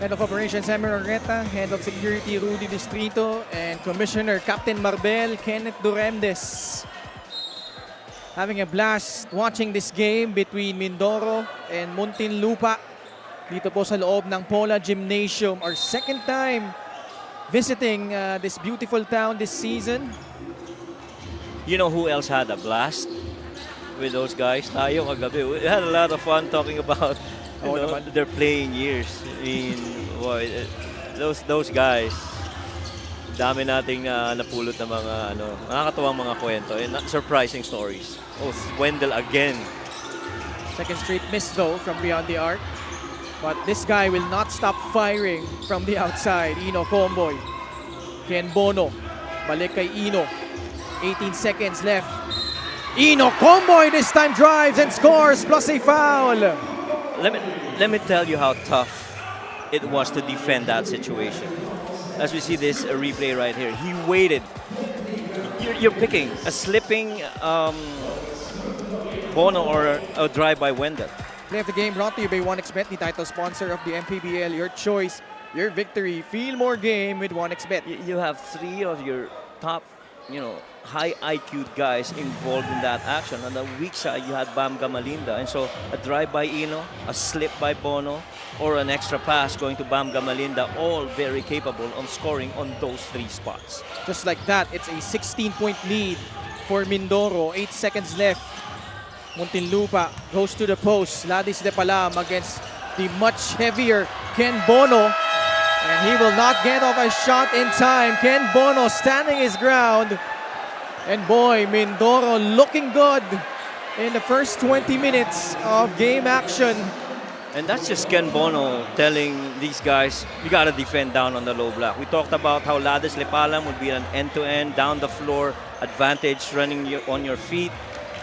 Head of Operations, Emir Orreta, Head of Security, Rudy Distrito, and Commissioner Captain Marbel, Kenneth Duremdes. Having a blast watching this game between Mindoro and Muntinlupa. Dito po sa loob ng Pola Gymnasium. Our second time visiting this beautiful town this season. You know who else had a blast with those guys? Tayo kagabi. We had a lot of fun talking about their playing years. I mean, boy, those guys, dami nating napulot na mga nakakatuwang mga kwento and surprising stories. Oh, Wendell again. Second straight miss though from beyond the arc. But this guy will not stop firing from the outside. Ino Comboy. Ken Bono. Balik kay Ino. 18 seconds left. Ino Comboy this time drives and scores plus a foul. Let me tell you how tough it was to defend that situation. As we see this replay right here, he waited. You're picking a slipping Bono or a drive by Wendell. Play of the game brought to you by 1xBet, the title sponsor of the MPBL. Your choice, your victory. Feel more game with 1xBet. You have 3 of your top, high IQ guys involved in that action. On the weak side, you had Bam Gamalinda. And so a drive by Ino, a slip by Bono, or an extra pass going to Bam Gamalinda, all very capable of scoring on those 3 spots. Just like that, it's a 16-point lead for Mindoro. 8 seconds left. Muntinlupa goes to the post. Ladis de Palam against the much heavier Ken Bono. And he will not get off a shot in time. Ken Bono standing his ground. And boy, Mindoro looking good in the first 20 minutes of game action. And that's just Ken Bono telling these guys, you got to defend down on the low block. We talked about how Ladis Lepalam would be an end-to-end, down-the-floor advantage running on your feet.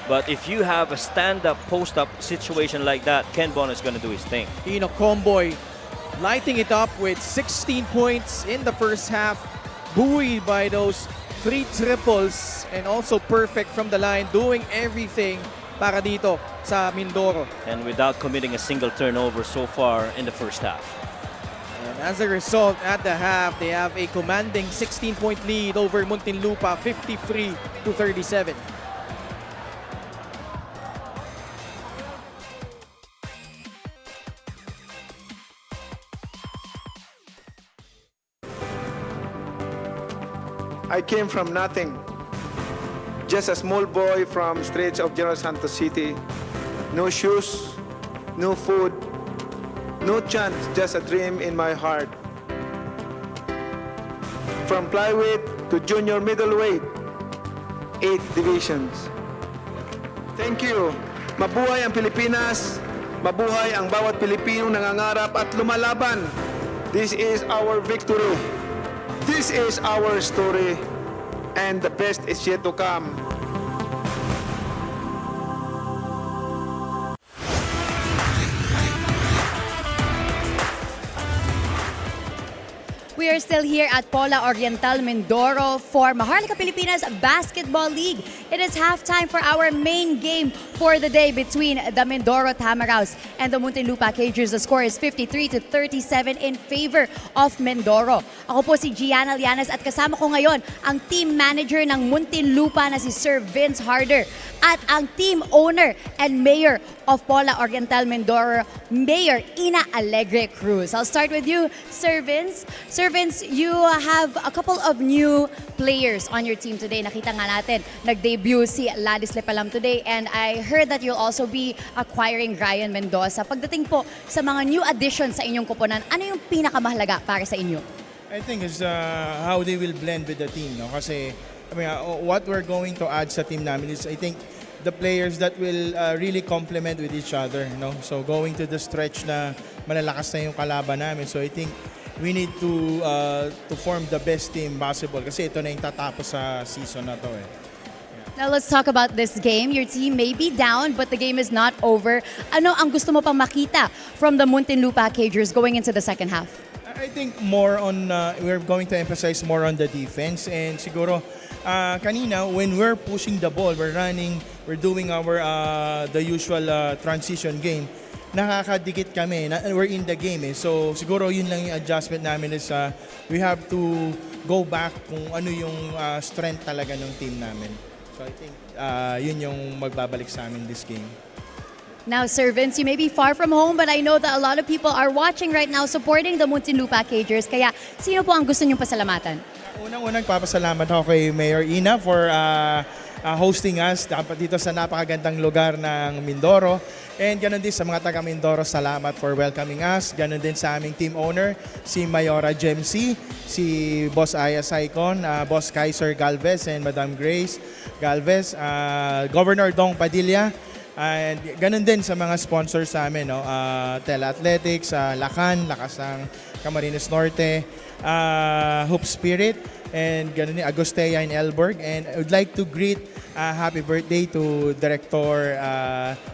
But if you have a stand-up, post-up situation like that, Ken Bono is going to do his thing. Ino Comboy lighting it up with 16 points in the first half, buoyed by those 3 triples and also perfect from the line, doing everything para dito sa Mindoro. And without committing a single turnover so far in the first half. And as a result, at the half, they have a commanding 16-point lead over Muntinlupa, 53-37. I came from nothing. Just a small boy from streets of General Santos City. No shoes, no food, no chance, just a dream in my heart. From flyweight to junior middleweight, 8 divisions. Thank you. Mabuhay ang Pilipinas. Mabuhay ang bawat Pilipinong nangangarap at lumalaban. This is our victory. This is our story, and the best is yet to come. are still here at Pola Oriental Mindoro for Maharlika Pilipinas Basketball League. It is halftime for our main game for the day between the Mindoro Tamaraws and the Muntinlupa Cagers. The score is 53-37 in favor of Mindoro. Ako po si Gianna Lianas at kasama ko ngayon ang team manager ng Muntinlupa na si Sir Vince Harder at ang team owner and mayor of Pola Oriental Mindoro, Mayor Ina Alegre Cruz. I'll start with you, Sir Vince. Sir Vince, you have a couple of new players on your team today. Nakita nga natin, nag-debut si Ladis Lepalam today, and I heard that you'll also be acquiring Ryan Mendoza. Pagdating po sa mga new additions sa inyong koponan, ano yung pinakamahalaga para sa inyo? I think is how they will blend with the team. No? Kasi I mean, what we're going to add sa team namin is, I think, the players that will really complement with each other. No? So going to the stretch na malalakas na yung kalaban namin. So I think we need to form the best team possible kasi ito na yung tatapos sa season na to eh. Now let's talk about this game. Your team may be down, but the game is not over. Ano ang gusto mo pang makita from the Muntinlupa Cagers going into the second half? I think more on, we're going to emphasize more on the defense, and siguro kanina when we're pushing the ball, we're running, we're doing our the usual transition game, nakakadikit kami, we're in the game eh. So siguro yun lang yung adjustment namin is we have to go back kung ano yung strength talaga ng team namin. So I think yun yung magbabalik sa amin this game. Now, Sir Vince, you may be far from home, but I know that a lot of people are watching right now supporting the Muntinlupa Cagers. Kaya, sino po ang gusto niyong pasalamatan? Unang-unang papasalamat ako kay Mayor Ina for hosting us dito sa napakagandang lugar ng Mindoro. And ganoon din sa mga taga Mindoro, salamat for welcoming us. Ganoon din sa aming team owner, si Mayora Gemsi, si Boss Aya Saicon, Boss Kaiser Galvez and Madam Grace Galvez, Governor Dong Padilla. And ganun din sa mga sponsors sa amin, no? Tele Athletics, Lakan, Lakasang Camarines Norte, Hope Spirit, and ganun din, Agostea in Elburg. And I would like to greet happy birthday to Director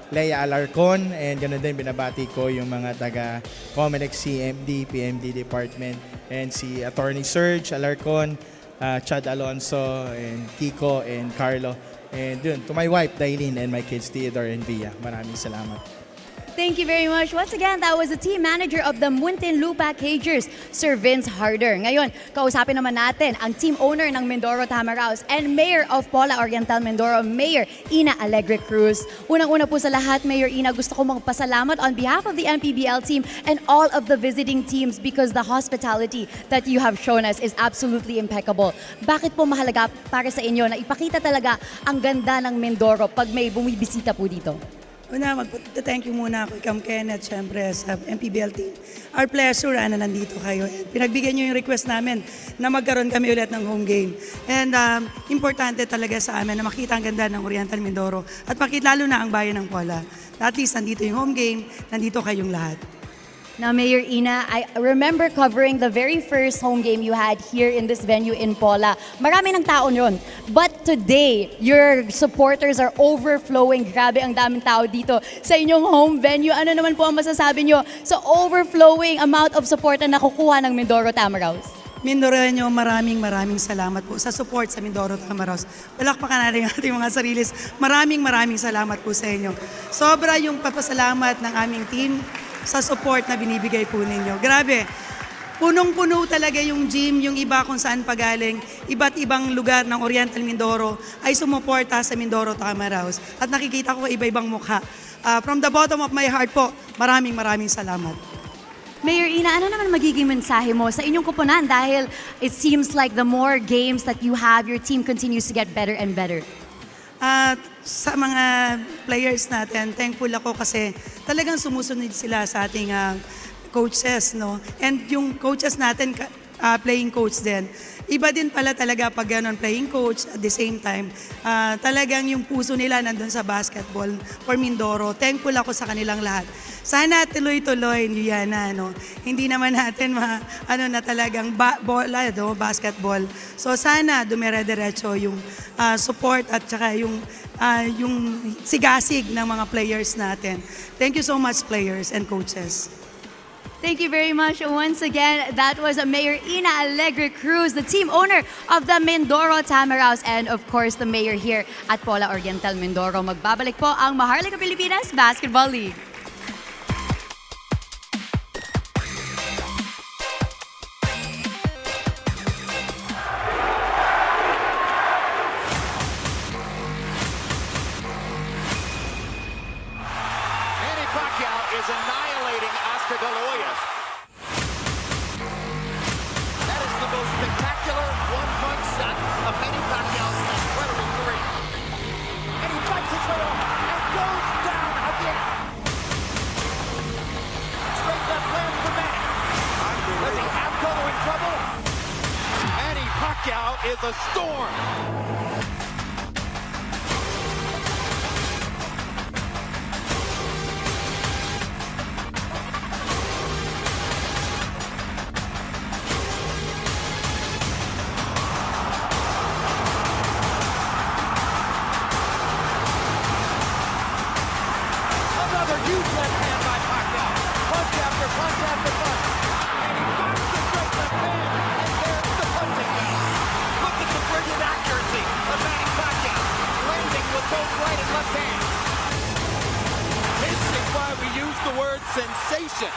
Leia Alarcon, and ganun din binabati ko yung mga taga Comelec CMD, PMD Department, and si Attorney Serge Alarcon, Chad Alonso, and Kiko, and Carlo. And dun, to my wife, Dailin, and my kids, Theodore and Via. Maraming salamat. Thank you very much. Once again, that was the team manager of the Muntinlupa Cagers, Sir Vince Harder. Ngayon, kausapin naman natin ang team owner ng Mindoro Tamaraws and Mayor of Pola Oriental Mindoro, Mayor Ina Alegre Cruz. Unang-una po sa lahat, Mayor Ina, gusto ko magpasalamat on behalf of the MPBL team and all of the visiting teams because the hospitality that you have shown us is absolutely impeccable. Bakit po mahalaga para sa inyo na ipakita talaga ang ganda ng Mindoro pag may bumibisita po dito? Una, mag-thank you muna ako, Cam Kenneth, syempre sa MPBL team. Our pleasure na nandito kayo. And pinagbigyan nyo yung request namin na magkaroon kami ulit ng home game. And importante talaga sa amin na makita ang ganda ng Oriental Mindoro at makita lalo na ang bayan ng Pola. At least nandito yung home game, nandito kayong lahat. Now, Mayor Ina, I remember covering the very first home game you had here in this venue in Pola. Marami ng tao yun. But today, your supporters are overflowing. Grabe, ang daming tao dito sa inyong home venue. Ano naman po ang masasabi nyo sa overflowing amount of support na nakukuha ng Mindoro Tamaraws? Mindoreño, maraming salamat po sa support sa Mindoro Tamaraws. Palakpakan natin ang ating mga sarilis. Maraming salamat po sa inyo. Sobra yung papasalamat ng aming team sa support na binibigay po ninyo. Grabe, punong-puno talaga yung gym, yung iba kung saan pagaling, iba't ibang lugar ng Oriental Mindoro ay sumuporta sa Mindoro Tamaraws. At nakikita ko iba-ibang mukha. From the bottom of my heart po, maraming salamat. Mayor Ina, ano naman magiging mensahe mo sa inyong koponan dahil it seems like the more games that you have, your team continues to get better and better? At sa mga players natin, thankful ako kasi talagang sumusunod sila sa ating coaches, no? And yung coaches natin, playing coach din. Iba din pala talaga pag ganon playing coach at the same time, talagang yung puso nila nandun sa basketball for Mindoro. Thankful ako sa kanilang lahat. Sana tuloy-tuloy yan na, no? Hindi naman natin na talagang bola, no? Basketball. So sana dumire-diretso yung support at saka yung sigasig ng mga players natin. Thank you so much, players and coaches. Thank you very much once again. That was Mayor Ina Alegre Cruz, the team owner of the Mindoro Tamaraws, and of course, the mayor here at Pola Oriental Mindoro. Magbabalik po ang Maharlika Pilipinas Basketball League. Manny Pacquiao is annihilating Oscar De La Hoya. That is the most spectacular one-punch shot of Manny Pacquiao's incredible career. And he fights his way off and goes down again. Straight left lands for Manny. Does he have Cotto in trouble? Manny Pacquiao is a storm. Another huge left hand by Pacquiao. Punch after punch after punch. And he finds the straight left hand. And there's the punching bell. Look at the brilliant accuracy of Manny Pacquiao. Landing with both right and left hands. This is why we use the word sensation.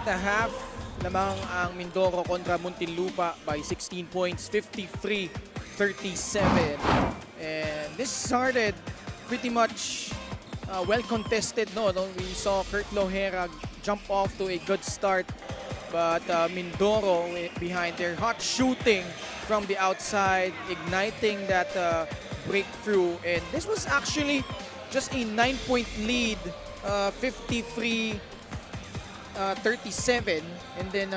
at a half lamang ang Mindoro kontra Muntinlupa by 16 points, 53-37. And this started pretty much well contested. We saw Kurt Lohera jump off to a good start, but Mindoro behind their hot shooting from the outside, igniting that breakthrough. And this was actually just a 9-point lead, 53-37, and then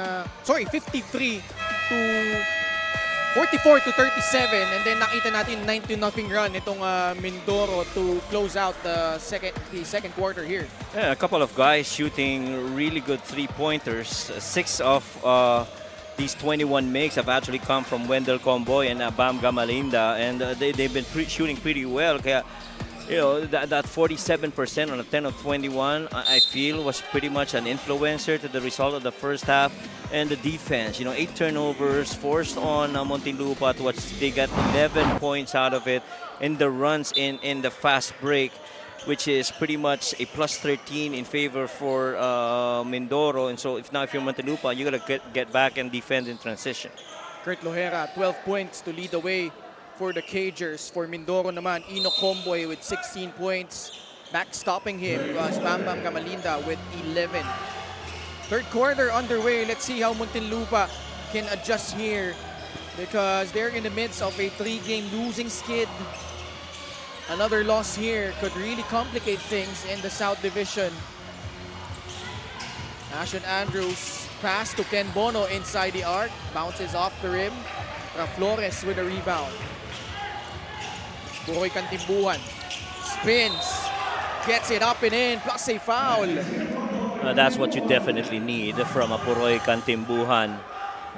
53 to 44 to 37, and then nakita natin 9-0 run itong Mindoro to close out the second quarter here. Yeah, a couple of guys shooting really good three-pointers. 6 of these 21 makes have actually come from Wendell Comboy and Bam Gamalinda, and they've been shooting pretty well. Kaya, that 47% on a 10 of 21, I feel, was pretty much an influencer to the result of the first half. And the defense, 8 turnovers forced on Muntinlupa, to which they got 11 points out of it in the runs in the fast break, which is pretty much a plus 13 in favor for Mindoro. And so if you're Muntinlupa, you gotta get back and defend in transition. Kurt Lohera, 12 points to lead the way for the Cagers. For Mindoro naman, Ino Comboy with 16 points. Backstopping him was Bam Gamalinda with 11. Third quarter underway. Let's see how Muntinlupa can adjust here, because they're in the midst of a 3-game losing skid. Another loss here could really complicate things in the South Division. Ashton Andrews pass to Ken Bono inside the arc. Bounces off the rim. Flores with a rebound. Puroy Kantimbuhan spins, gets it up and in, plus a foul. That's what you definitely need from a Puroy Kantimbuhan.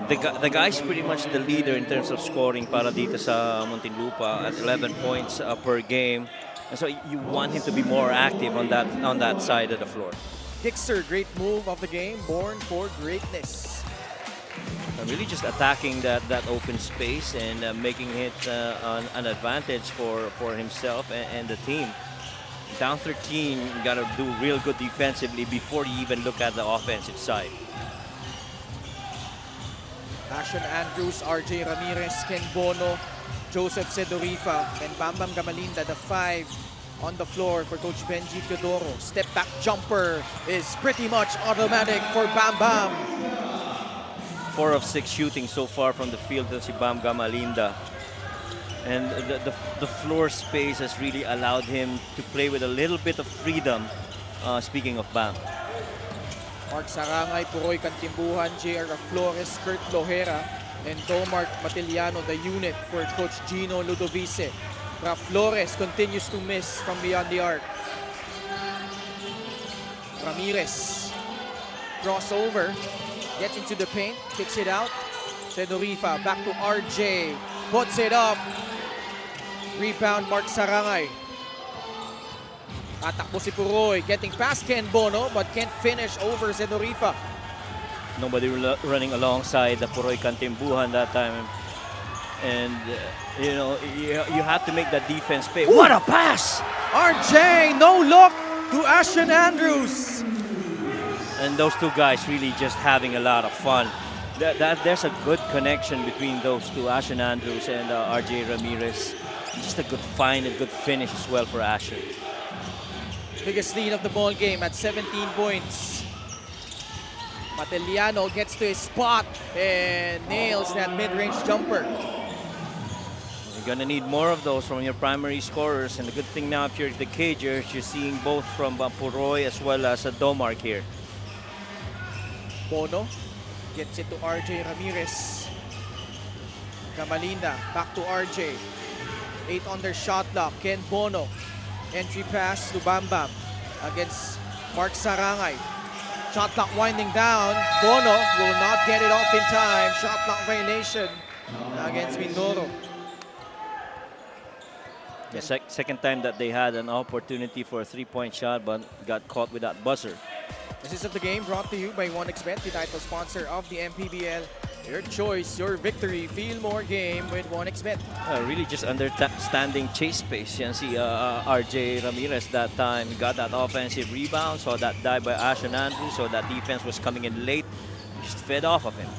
The guy's pretty much the leader in terms of scoring para dito sa Muntinlupa at 11 points per game. And so you want him to be more active on that side of the floor. Dixer, great move of the game, born for greatness. Really just attacking that open space and making it an advantage for himself and the team. Down 13, you gotta do real good defensively before you even look at the offensive side. Ashton Andrews, RJ Ramirez, Ken Bono, Joseph Sedorifa, and Bam Gamalinda, the 5 on the floor for Coach Benji Teodoro. Step back jumper is pretty much automatic for Bam Bam. 4 of 6 shooting so far from the field of si Bam Gamalinda. And the floor space has really allowed him to play with a little bit of freedom, speaking of Bam. Mark Sarangay, Puroy Kantimbuhan, J.R. Flores, Kurt Lohera, and Domark Matiliano, the unit for Coach Gino Ludovice. Flores continues to miss from beyond the arc. Ramirez, crossover, gets into the paint, kicks it out. Sedorifa, back to RJ, puts it up. Rebound, Mark Sarangay. Tatakbo si Puroy, getting past Ken Bono, but can't finish over Sedorifa. Nobody running alongside the Puroy Kantimbuhan that time. And, you have to make that defense pay. Ooh. What a pass! RJ, no look to Ashton Andrews. And those two guys really just having a lot of fun. There's a good connection between those two, Ashton Andrews and RJ Ramirez. Just a good find, a good finish as well for Ashton. Biggest lead of the ball game at 17 points. Matiliano gets to his spot and nails that mid-range jumper. You're gonna need more of those from your primary scorers. And the good thing now, if you're the Cagers, you're seeing both from Puroy as well as Domark here. Bono gets it to RJ Ramirez. Gamalinda, back to RJ. 8 on their shot clock. Ken Bono. Entry pass to Bam Bam against Mark Sarangay. Shot clock winding down. Bono will not get it off in time. Shot clock violation against Mindoro. The second time that they had an opportunity for a 3-point shot but got caught with that buzzer. This is of the game brought to you by 1xBet, the title sponsor of the MPBL. Your choice, your victory. Feel more game with 1xBet. Really just understanding chase pace. Yan si RJ Ramirez that time. Got that offensive rebound. Saw that dive by Ashton Andrews. So that defense was coming in late. Just fed off of him.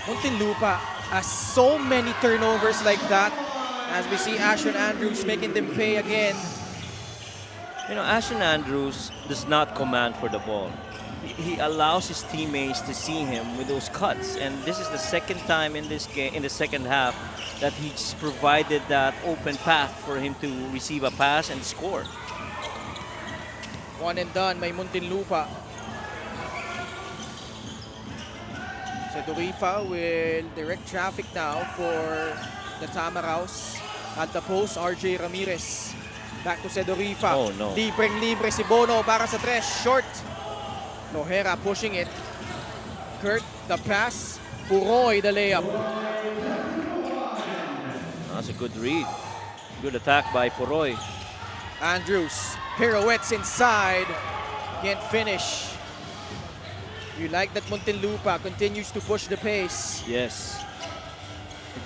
Muntinlupa has so many turnovers like that. As we see Ashton Andrews making them pay again. You know, Ashton Andrews does not command for the ball. He allows his teammates to see him with those cuts, and this is the second time in this game, in the second half, that he's provided that open path for him to receive a pass and score. One and done by Muntinlupa. Sedorifa will direct traffic now for the Tamaraws. At the post, RJ Ramirez. Back to Sedorifa. Oh, no. Libreng-libre si Bono para sa tres. Short. Lohera pushing it. Kurt, the pass. Puroy, the layup. That's a good read. Good attack by Puroy. Andrews pirouettes inside. Can't finish. You like that Muntinlupa continues to push the pace. Yes.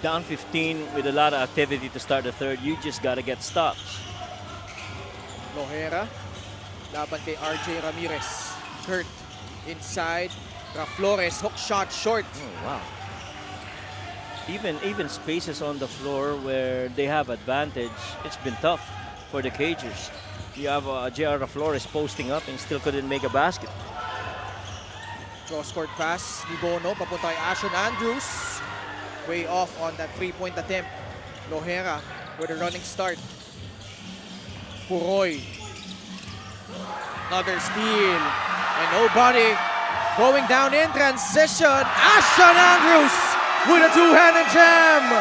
Down 15 with a lot of activity to start the third. You just got to get stops. Lohera. Laban kay RJ Ramirez. Kurt inside. Flores hook shot short. Oh, wow. Even spaces on the floor where they have advantage, it's been tough for the Cagers. You have J.R. Flores posting up and still couldn't make a basket. Cross-court pass ni Bono. Papunta kay Ashton Andrews. Way off on that three-point attempt. Lohera with a running start. Puroy. Another steal. And nobody going down in transition. Ashton Andrews with a two-handed jam.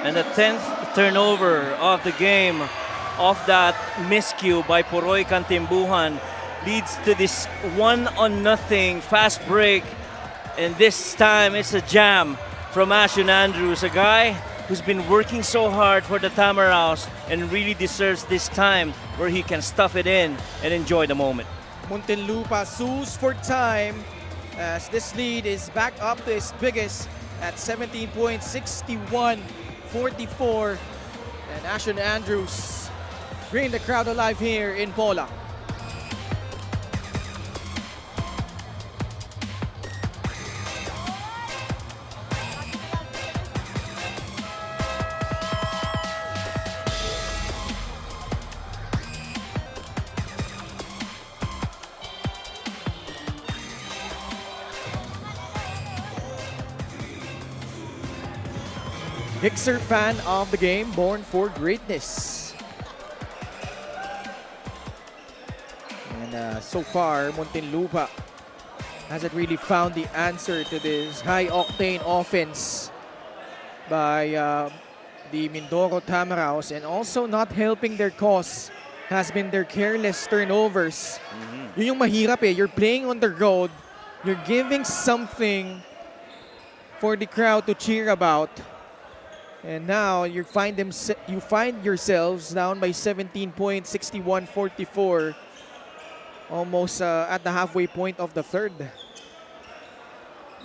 And the 10th turnover of the game off that miscue by Puroy Kantimbuhan leads to this 1-0 fast break. And this time it's a jam from Ashton Andrews, a guy who's been working so hard for the Tamaraws and really deserves this time where he can stuff it in and enjoy the moment. Muntinlupa sues for time as this lead is back up to its biggest at 17 points, 61-44. And Ashton Andrews bringing the crowd alive here in Pola. Mixer fan of the game, born for greatness. And so far, Muntinlupa hasn't really found the answer to this high-octane offense by the Mindoro Tamaraws, and also not helping their cause has been their careless turnovers. Yun yung mahirap eh. You're playing on the road, you're giving something for the crowd to cheer about. And now you find yourselves down by 17 points, 61-44, almost at the halfway point of the third.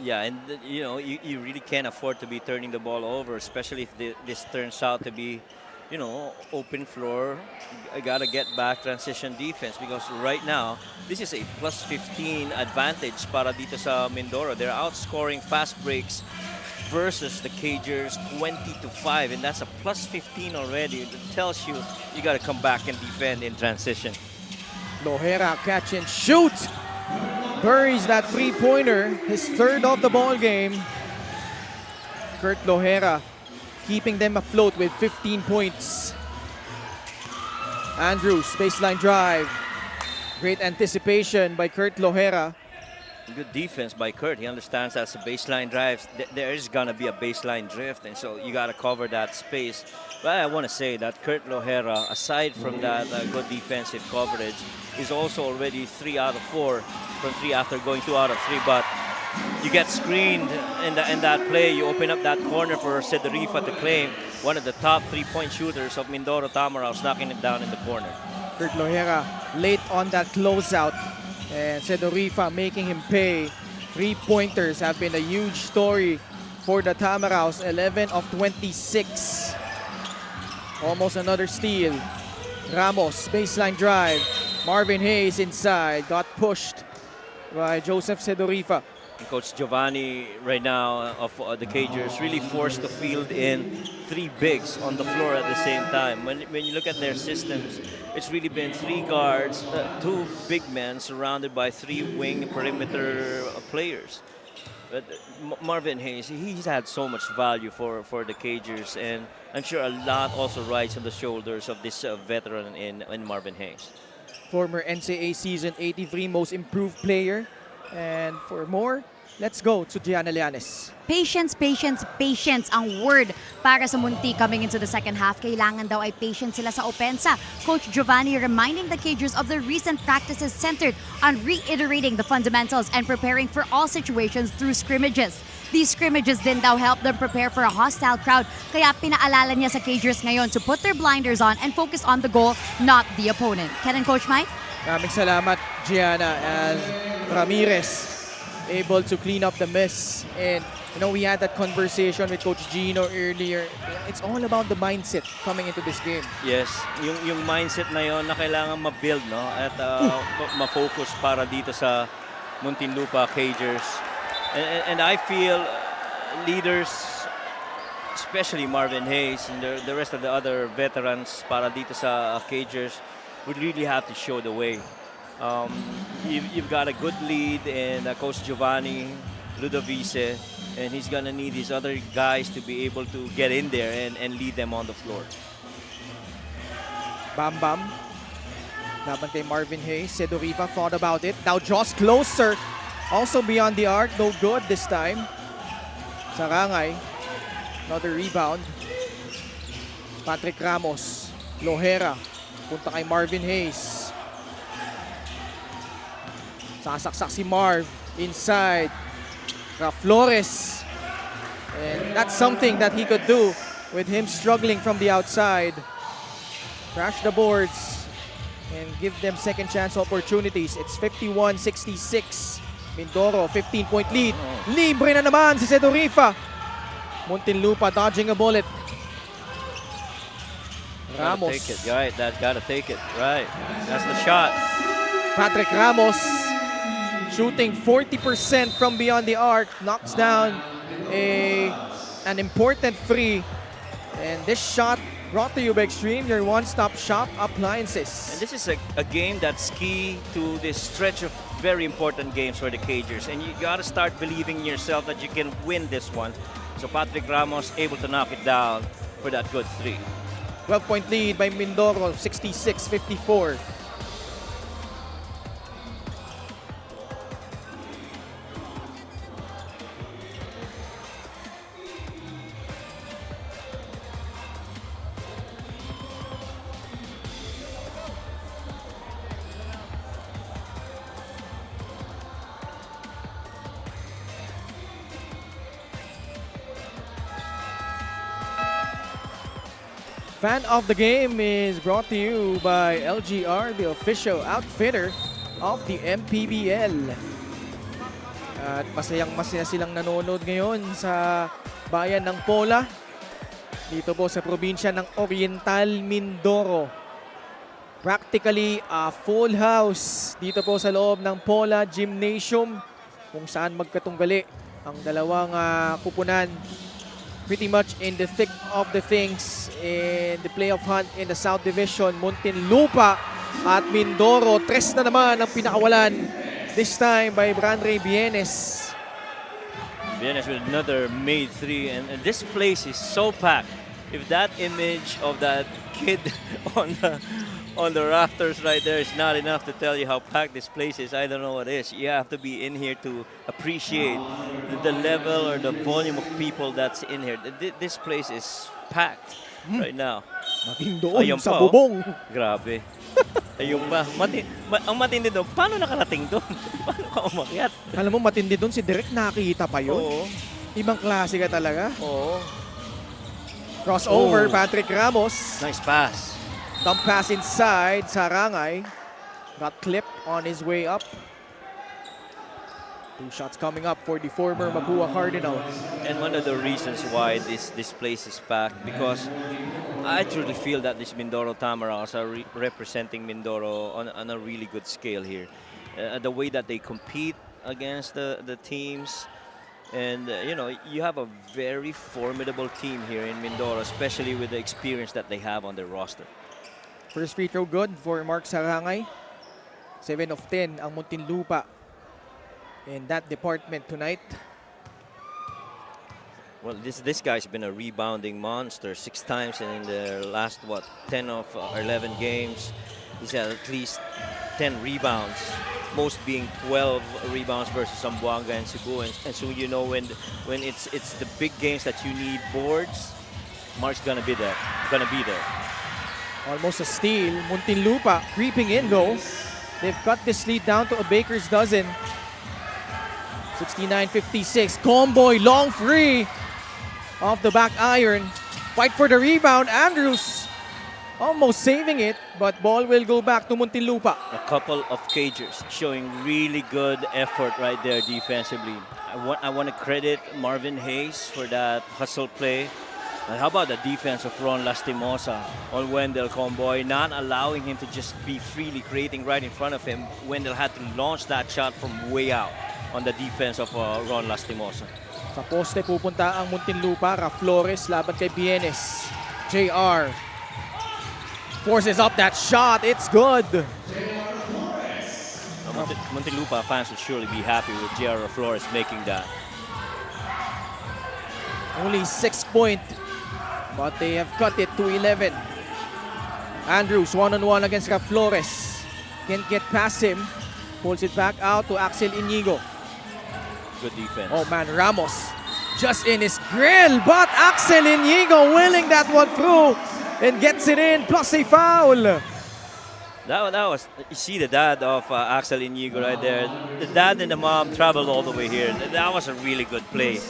Yeah, and you know, you really can't afford to be turning the ball over, especially if this turns out to be, you know, open floor. I gotta get back transition defense, because right now this is a plus 15 advantage para dito sa Mindoro. They're outscoring fast breaks versus the Cagers 20-5, and that's a plus 15 already. It tells you gotta come back and defend in transition. Lohera catch and shoot. Buries that three-pointer, his third of the ball game. Kurt Lohera keeping them afloat with 15 points. Andrews, baseline drive. Great anticipation by Kurt Lohera. Good defense by Kurt. He understands that's a baseline drive. There is gonna be a baseline drift, and so you gotta cover that space. But I want to say that Kurt Lohera, aside from that good defensive coverage, is also already 3 out of 4 from 3 after going 2 out of 3. But you get screened in that play. You open up that corner for Sedorifa to claim, one of the top 3-point shooters of Mindoro Tamaraws, knocking it down in the corner. Kurt Lohera late on that closeout. And Sedorifa making him pay. 3-pointers have been a huge story for the Tamaraws. 11 of 26. Almost another steal. Ramos, baseline drive. Marvin Hayes inside, got pushed by Joseph Sedorifa. Coach Giovanni right now of the Cagers really forced to field in 3 bigs on the floor at the same time. When you look at their systems, it's really been 3 guards, 2 big men surrounded by 3 wing perimeter players. But Marvin Hayes, he's had so much value for the Cagers, and I'm sure a lot also rides on the shoulders of this veteran in Marvin Hayes. Former NCAA season 83 most improved player. And for more, let's go to Gianna Llanes. Patience, patience, patience ang word para sa Munti coming into the second half. Kailangan daw ay patience sila sa opensa. Coach Giovanni reminding the Cagers of the recent practices centered on reiterating the fundamentals and preparing for all situations through scrimmages. These scrimmages din daw help them prepare for a hostile crowd. Kaya pinaalala niya sa Cagers ngayon to put their blinders on and focus on the goal, not the opponent. Ken and Coach Mike? Maraming salamat, Gianna, as Ramirez able to clean up the mess. And you know, we had that conversation with Coach Gino earlier. It's all about the mindset coming into this game. Yes, yung mindset na yon na kailangan ma-build, no? At ma-focus para dito sa Muntinlupa Cagers. And I feel leaders, especially Marvin Hayes and the rest of the other veterans para dito sa Cagers, would really have to show the way. You've got a good lead in Coach Giovanni, Ludovice, and he's gonna need these other guys to be able to get in there and lead them on the floor. Bam Bam. Laban kay Marvin Hayes. Sedorifa thought about it. Now draws closer. Also beyond the arc. No good this time. Sarangay. Another rebound. Patrick Ramos. Lohera. Punta kay Marvin Hayes. Sasaksak si Marv. Inside. Flores. And that's something that he could do with him struggling from the outside. Crash the boards and give them second chance opportunities. It's 51-66. Mindoro, 15-point lead. Libre na naman si Sedorifa. Muntinlupa dodging a bullet. Ramos. Gotta take it, right? Gotta take it, right? That's the shot. Patrick Ramos shooting 40% from beyond the arc. Knocks down an important free. And this shot brought to you by Extreme, your one-stop shop appliances. And this is a game that's key to this stretch of very important games for the Cagers. And you gotta start believing in yourself that you can win this one. So Patrick Ramos able to knock it down for that good 3. 12-point lead by Mindoro, 66-54. Fan of the game is brought to you by LGR, the official outfitter of the MPBL. At masayang-masaya silang nanonood ngayon sa bayan ng Pola. Dito po sa probinsya ng Oriental Mindoro. Practically a full house dito po sa loob ng Pola Gymnasium kung saan magkatunggali ang dalawang kupunan. Pretty much in the thick of the things in the playoff hunt in the South Division. Muntinlupa at Mindoro. 3 na naman ang pinakawalan. This time by Brandre Bienes. Bienes with another made 3. And this place is so packed. If that image of that kid on the rafters right there is not enough to tell you how packed this place is, I don't know what is. You have to be in here to appreciate the level or the volume of people that's in here. This place is packed right now. Mating doon Ayun sa pa, bubong. Grabe. Ayun pa. Ang matindi doon, paano nakarating doon? Paano ka umakyat? Alam mo, matindi doon si Derek, nakita pa yun. Oo. Ibang klase ka talaga. Oo. Crossover, Oh. Patrick Ramos. Nice pass. Dump pass inside, Sarangay. got clipped on his way up. 2 shots coming up for the former Mapua Cardinal. And one of the reasons why this place is packed, because I truly feel that these Mindoro Tamarals are representing Mindoro on a really good scale here. The way that they compete against the teams, and you have a very formidable team here in Mindoro, especially with the experience that they have on their roster. First free throw good for Mark Sarangay. 7 of 10 ang Muntinlupa in that department tonight. Well, this guy's been a rebounding monster 6 times in the last 10 of 11 games. He's had at least 10 rebounds, most being 12 rebounds versus Zamboanga and Cebu. And so when it's the big games that you need boards, Mark's gonna be there. Almost a steal. Muntinlupa creeping in though. They've cut this lead down to a baker's dozen. 69-56. Comboy, long free. Off the back iron. Fight for the rebound. Andrews almost saving it, but ball will go back to Muntinlupa. A couple of cagers showing really good effort right there defensively. I want to credit Marvin Hayes for that hustle play. And how about the defense of Ron Lastimosa on Wendell Comboy, not allowing him to just be freely creating right in front of him. Wendell had to launch that shot from way out on the defense of Ron Lastimosa. Sa poste pupunta ang Muntinlupa. Flores laban kay Bienes. JR forces up that shot. It's good. Muntinlupa fans will surely be happy with J.R. Flores making that. Only 6 points, but they have cut it to 11. Andrews one-on-one against Flores. Can't get past him. Pulls it back out to Axel Inigo. Good defense. Oh man, Ramos just in his grill, but Axel Inigo willing that one through and gets it in, plus a foul. That was, you see the dad of Axel Inigo right there. The dad and the mom traveled all the way here. That was a really good play.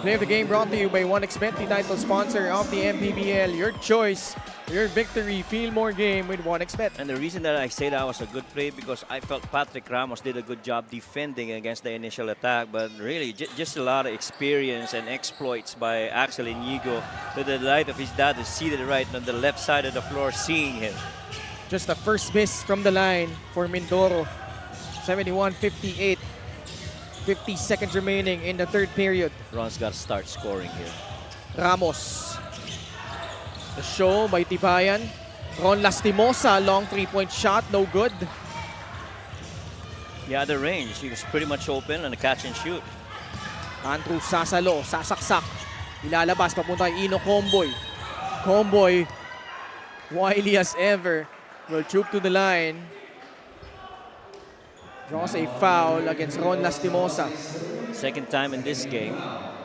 Play of the game brought to you by 1xBet, the title sponsor of the MPBL. Your choice, your victory. Feel more game with 1xBet. And the reason that I say that was a good play, because I felt Patrick Ramos did a good job defending against the initial attack. But really, just a lot of experience and exploits by Axel Inigo, to the delight of his dad, is seated right on the left side of the floor, seeing him. Just the first miss from the line for Mindoro. 71-58. 50 seconds remaining in the third period. Ron's got to start scoring here. Ramos. The show by Tibayan. Ron Lastimosa, long 3-point shot, no good. Yeah, the range. He was pretty much open on the catch and shoot. Andrew Sasalo, sasaksak. Ilalabas, papunta kay Ino Comboy. Comboy, wily as ever, will troop to the line. Draws a foul against Ron Lastimosa. Second time in this game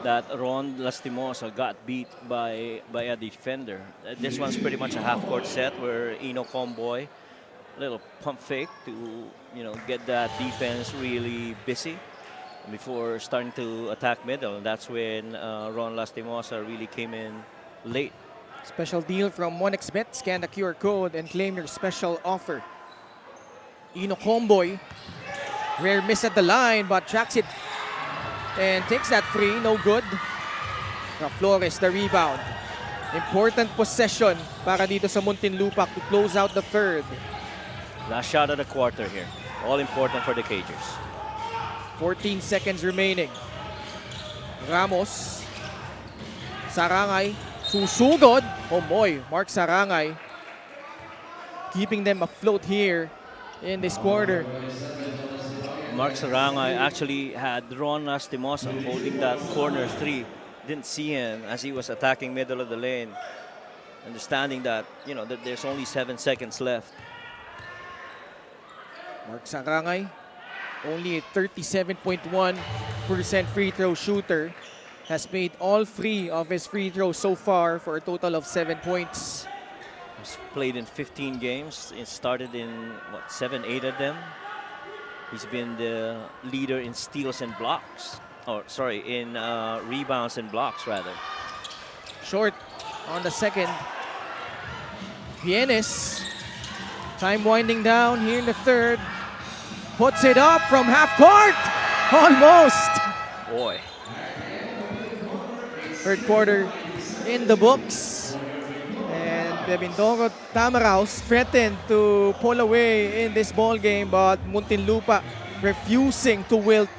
that Ron Lastimosa got beat by a defender. This one's pretty much a half-court set where Ino Comboy, little pump fake to get that defense really busy before starting to attack middle. And that's when Ron Lastimosa really came in late. Special deal from 1xBet. Scan the QR code and claim your special offer. Ino Comboy, rare miss at the line, but tracks it and takes that free, no good. Flores the rebound. Important possession para dito sa Muntinlupa to close out the third. Last shot of the quarter here. All important for the Cagers. 14 seconds remaining. Ramos. Sarangay. Susugod. Oh boy, Mark Sarangay keeping them afloat here in this quarter. Mark Sarangay actually had Ron Lastimosa holding that corner three. Didn't see him as he was attacking middle of the lane. Understanding that, that there's only 7 seconds left. Mark Sarangay, only a 37.1% free throw shooter, has made all 3 of his free throws so far for a total of 7 points. He's played in 15 games. It started in 7, 8 of them. He's been the leader in steals and blocks. In rebounds and blocks rather. Short on the second. Bienes Time winding down here in the third. Puts it up from half court. Almost. Boy. Third quarter in the books. And Mindoro Tamaraos threatened to pull away in this ball game, but Muntinlupa refusing to wilt.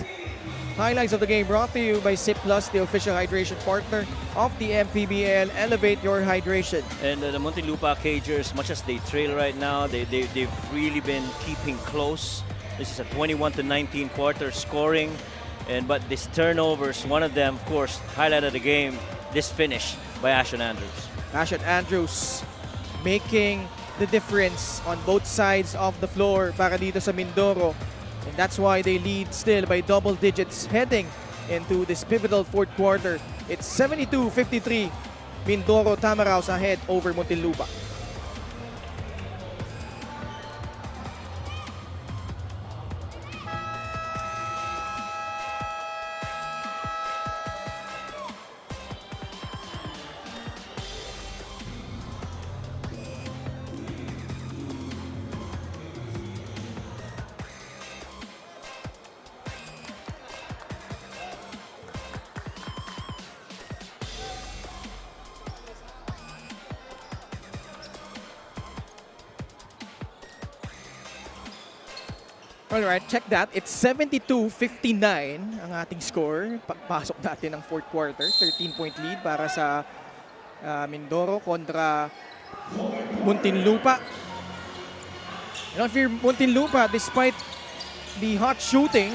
Highlights of the game brought to you by Sip Plus, the official hydration partner of the MPBL. Elevate your hydration. And the Muntinlupa Cagers, much as they trail right now, they've really been keeping close. This is a 21-19 quarter scoring. But these turnovers, one of them, of course, highlight of the game, this finish by Ashton Andrews. Ashton Andrews making the difference on both sides of the floor para dito sa Mindoro. And that's why they lead still by double digits heading into this pivotal fourth quarter. It's 72-53. Mindoro Tamaraos ahead over Muntinlupa. Alright, check that. It's 72-59 ang ating score. Pagpasok natin ng fourth quarter. 13-point lead para sa Mindoro kontra Muntinlupa. You know, if you're Muntinlupa, despite the hot shooting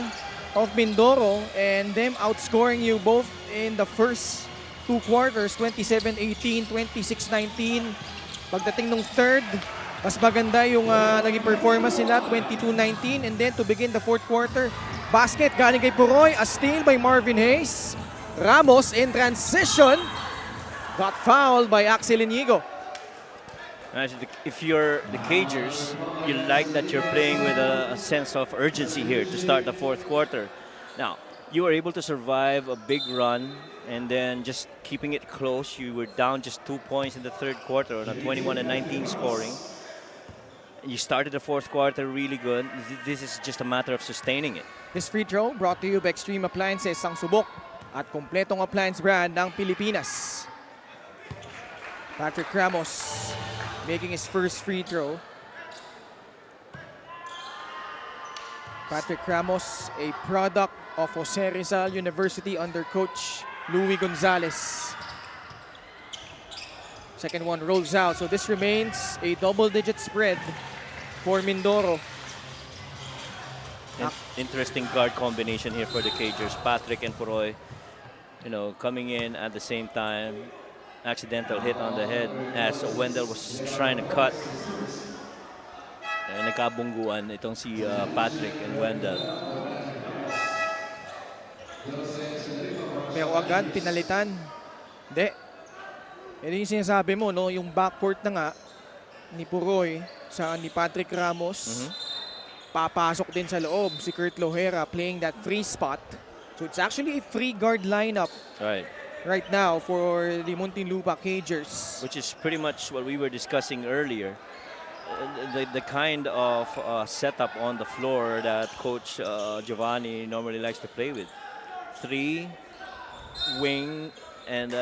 of Mindoro and them outscoring you both in the first two quarters, 27-18, 26-19. Pagdating ng third, mas maganda yung naging performance nila, 22-19. And then to begin the fourth quarter, basket galing kay Puroy, a steal by Marvin Hayes. Ramos in transition, got fouled by Axel Inigo. If you're the Cagers, you like that you're playing with a sense of urgency here to start the fourth quarter. Now, you were able to survive a big run and then just keeping it close. You were down just 2 points in the third quarter on a 21-19 scoring. You started the fourth quarter really good. This is just a matter of sustaining it. This free throw brought to you by Extreme Appliances, ang subok at kompletong appliance brand ng Pilipinas. Patrick Ramos making his first free throw. Patrick Ramos, a product of Jose Rizal University under Coach Louis Gonzalez. Second one rolls out, so this remains a double-digit spread for Mindoro. Interesting guard combination here for the Cagers. Patrick and Puroy, you know, coming in at the same time. Accidental hit on the head as Wendell was trying to cut. Nagkabungguan itong si Patrick and Wendell. Pero agad pinalitan. Hindi. Yan yung sinasabi mo, no? Yung backcourt na nga ni Puroy sa ni Patrick Ramos. Papasok din sa loob si Kurt Lohera playing that free spot. So it's actually a free guard lineup right now for the Muntinlupa Cagers. Which is pretty much what we were discussing earlier. The kind of setup on the floor that Coach Giovanni normally likes to play with. 3 wing and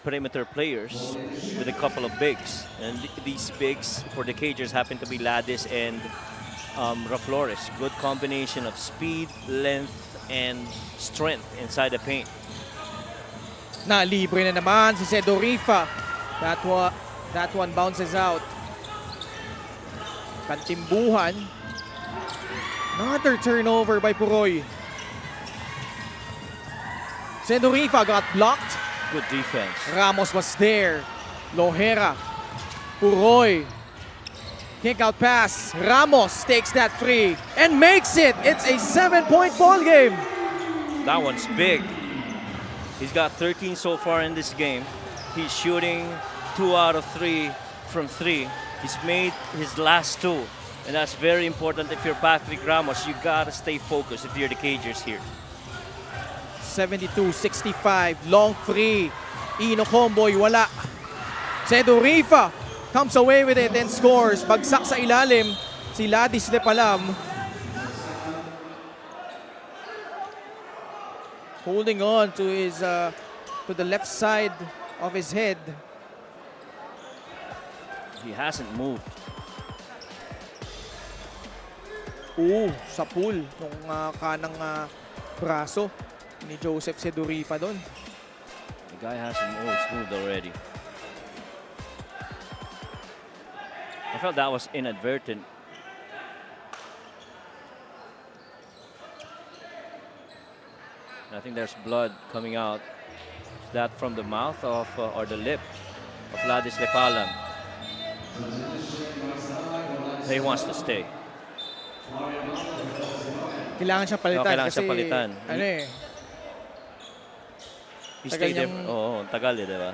perimeter players with a couple of bigs. And these bigs for the Cagers happen to be Ladis and Raflores. Good combination of speed, length, and strength inside the paint. Libre na naman si Cedo Rifa. That one bounces out. Kantimbuhan. Another turnover by Puroy. Cedo Rifa got blocked. Good defense. Ramos was there. Lohera. Puroy. Kick out pass. Ramos takes that free and makes it. It's a 7-point ball game. That one's big. He's got 13 so far in this game. He's shooting 2 out of 3 from 3. He's made his last 2. And that's very important if you're Patrick Ramos. You gotta stay focused if you're the Cagers here. 72-65. Long free. Ino Comboy, wala. Cedo Rifa comes away with it and scores. Bagsak sa ilalim si Ladis Lepalam. Holding on to his to the left side of his head. He hasn't moved. Sa pool nung kanang braso ni Joseph Sedurifa doon. The guy hasn't moved already. I felt that was inadvertent. I think there's blood coming out. Is that from the mouth of or the lip of Ladis Lepalam? He wants to stay. Kailangan siya palitan Kailangan kasi siya palitan. ano eh. He Tagal stayed there. niyang- Oo, tagal eh, diba?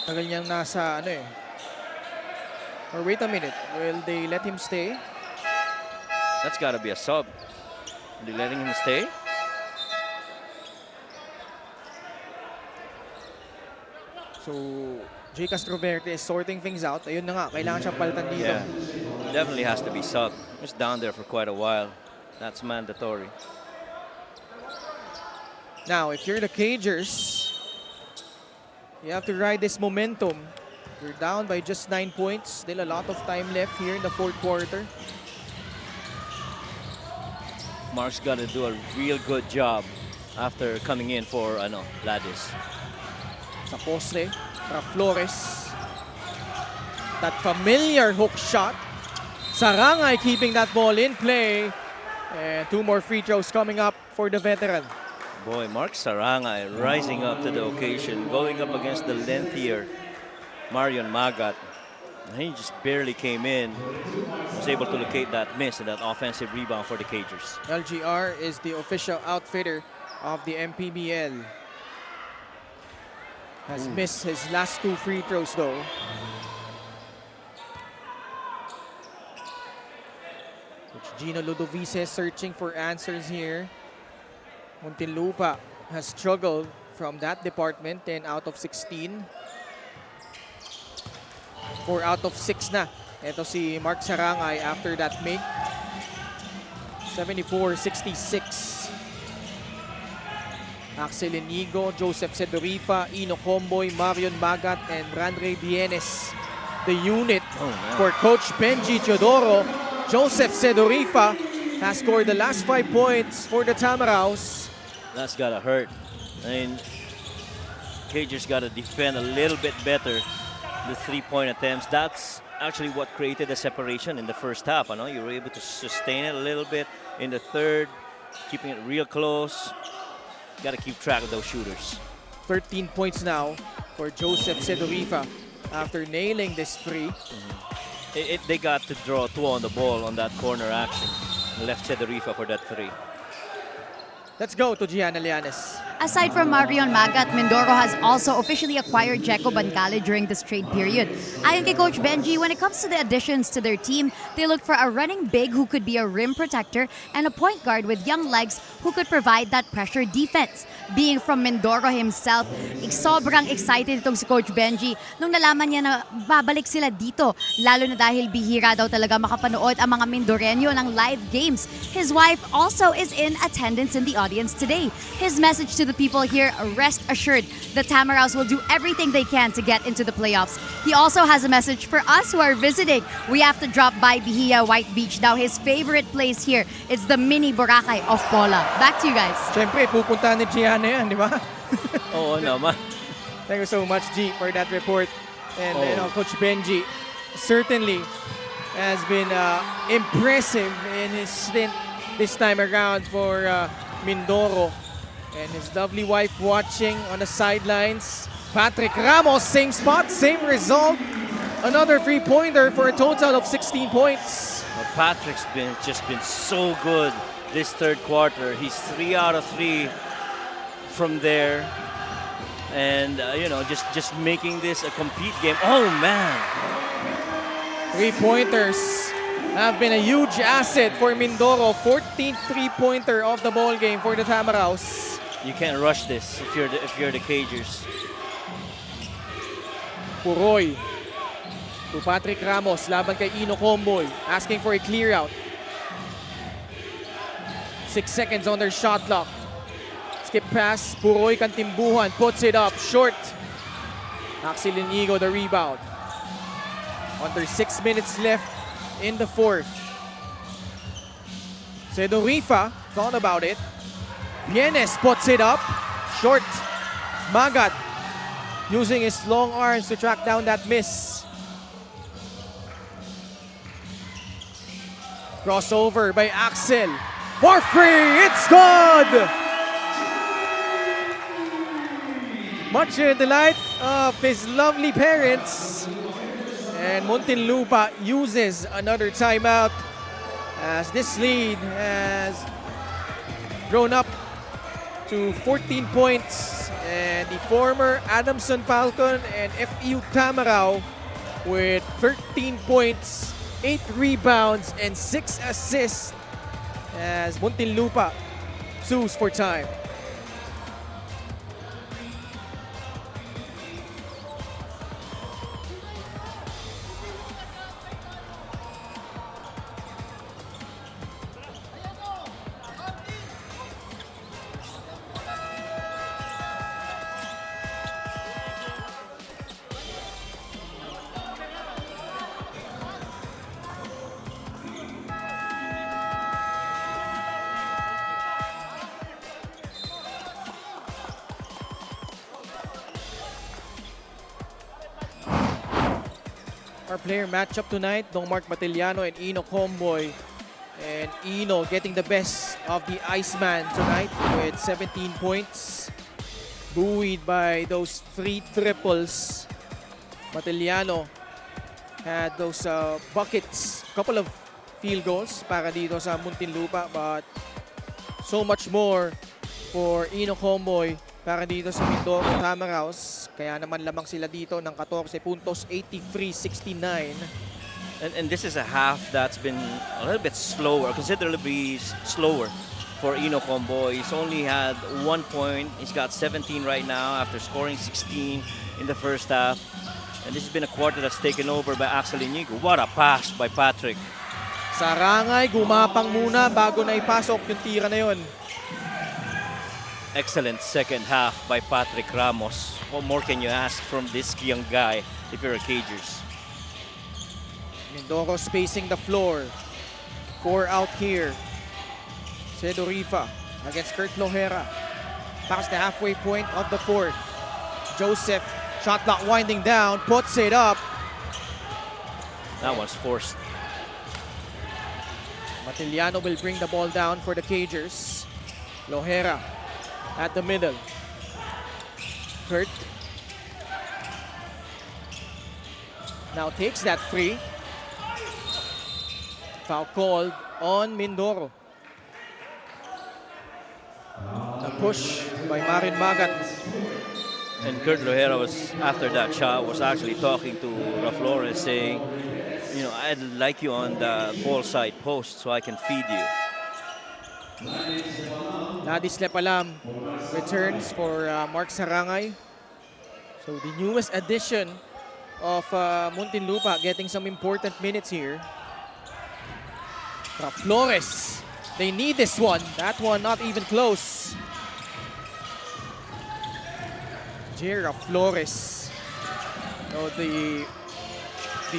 Tagal niyang nasa ano eh. Or wait a minute, will they let him stay? That's gotta be a sub. Are they letting him stay? So, Jay Castroverte is sorting things out. Ayun na nga, kailangan siyang palitan dito. Yeah, definitely has to be sub. He's down there for quite a while. That's mandatory. Now, if you're the Cagers, you have to ride this momentum. You're down by just 9 points. Still a lot of time left here in the fourth quarter. Mark's got to do a real good job after coming in for Ladis. Sa poste para Flores. That familiar hook shot. Sarangay keeping that ball in play. And 2 more free throws coming up for the veteran. Boy, Mark Sarangay rising up to the occasion, going up against the lengthier Marion Magat. He just barely came in, was able to locate that miss and that offensive rebound for the Cagers. LGR is the official outfitter of the MPBL. Has missed his last 2 free throws though. Coach Gino Ludovice searching for answers here. Muntinlupa has struggled from that department, 10 out of 16. 4 out of 6 na. Ito si Mark Sarangay after that make. 74-66. Axel Inigo, Joseph Sedorifa, Ino Comboy, Marion Magat, and Randre Dienes. The unit for Coach Benji Teodoro. Joseph Sedorifa has scored the last 5 points for the Tamaraws. That's gotta hurt. I mean, Cagers gotta defend a little bit better the 3-point attempts. That's actually what created the separation in the first half. You were able to sustain it a little bit in the third, keeping it real close. Got to keep track of those shooters. 13 points now for Joseph Sedorifa after nailing this three. They got to draw 2 on the ball on that corner action. Left Sedorifa for that 3. Let's go to Gianna Lianes. Aside from Marion Magat, Mindoro has also officially acquired Jeco Bancale during this trade period. Ayon kay Coach Benji, when it comes to the additions to their team, they look for a running big who could be a rim protector and a point guard with young legs who could provide that pressure defense. Being from Mindoro himself, sobrang excited itong si Coach Benji nung nalaman niya na babalik sila dito, lalo na dahil bihira daw talaga makapanood ang mga Mindoreño ng live games. His wife also is in attendance in the audience today. His message to the people here, rest assured, the Tamaraws will do everything they can to get into the playoffs. He also has a message for us who are visiting. We have to drop by Bihia White Beach. Now, his favorite place here is the mini Boracay of Pola. Back to you guys. Siyempre, pupunta ni Gianna yan, di ba? Oo naman. Thank you so much, G, for that report. And Coach Benji certainly has been impressive in his stint this time around for Mindoro. And his lovely wife watching on the sidelines. Patrick Ramos, same spot, same result. Another 3-pointer for a total of 16 points. Well, Patrick's just been so good this third quarter. He's 3 out of 3 from there. And, just making this a complete game. Oh, man. 3-pointers have been a huge asset for Mindoro. 14th 3-pointer of the ball game for the Tamaraws. You can't rush this if you're the Cagers. Puroy To Patrick Ramos, laban kay Ino Comboy, asking for a clear out. 6 seconds on their shot clock. Skip pass, Puroy Kantimbuhan puts it up, short. Axel Inigo the rebound. Under 6 minutes left in the fourth. Sedorifa thought about it. Bienes puts it up, short. Magat using his long arms to track down that miss. Crossover by Axel. For free, it's good! Much to the delight of his lovely parents. And Muntinlupa uses another timeout as this lead has grown up to 14 points. And the former Adamson Falcon and FEU Tamarao with 13 points, 8 rebounds, and 6 assists as Muntinlupa sues for time. Our player matchup tonight, Mark Matiliano and Ino Comboy. And Ino getting the best of the Iceman tonight with 17 points. Buoyed by those 3 triples. Matiliano had those buckets, couple of field goals para dito sa Muntinlupa, but so much more for Ino Comboy para dito sa Mindoro Tamaraos. Kaya naman lamang sila dito ng 14 puntos, 83-69. And this is a half that's been a little bit slower, considerably slower for Ino Comboy. He's only had 1 point. He's got 17 right now after scoring 16 in the first half. And this has been a quarter that's taken over by Axel Inigo. What a pass by Patrick. Sarangay, gumapang muna bago na ipasok yung tira na yun. Excellent second half by Patrick Ramos. What more can you ask from this young guy if you're a Cagers? Mindoro spacing the floor. 4 out here. Sedorifa against Kurt Lohera. Past the halfway point of the fourth. Joseph, shot clock winding down, puts it up. That was forced. Matiliano will bring the ball down for the Cagers. Lohera at the middle. Kurt now takes that free. Foul called on Mindoro. A push by Marin Magat. And Kurt Lohera was, after that shot, was actually talking to Flores saying, you know, I'd like you on the ball side post so I can feed you. Nadis Lepalam returns for Mark Sarangay. So the newest addition of Muntinlupa getting some important minutes here. Flores, they need this one. That one not even close. Jera Flores. So the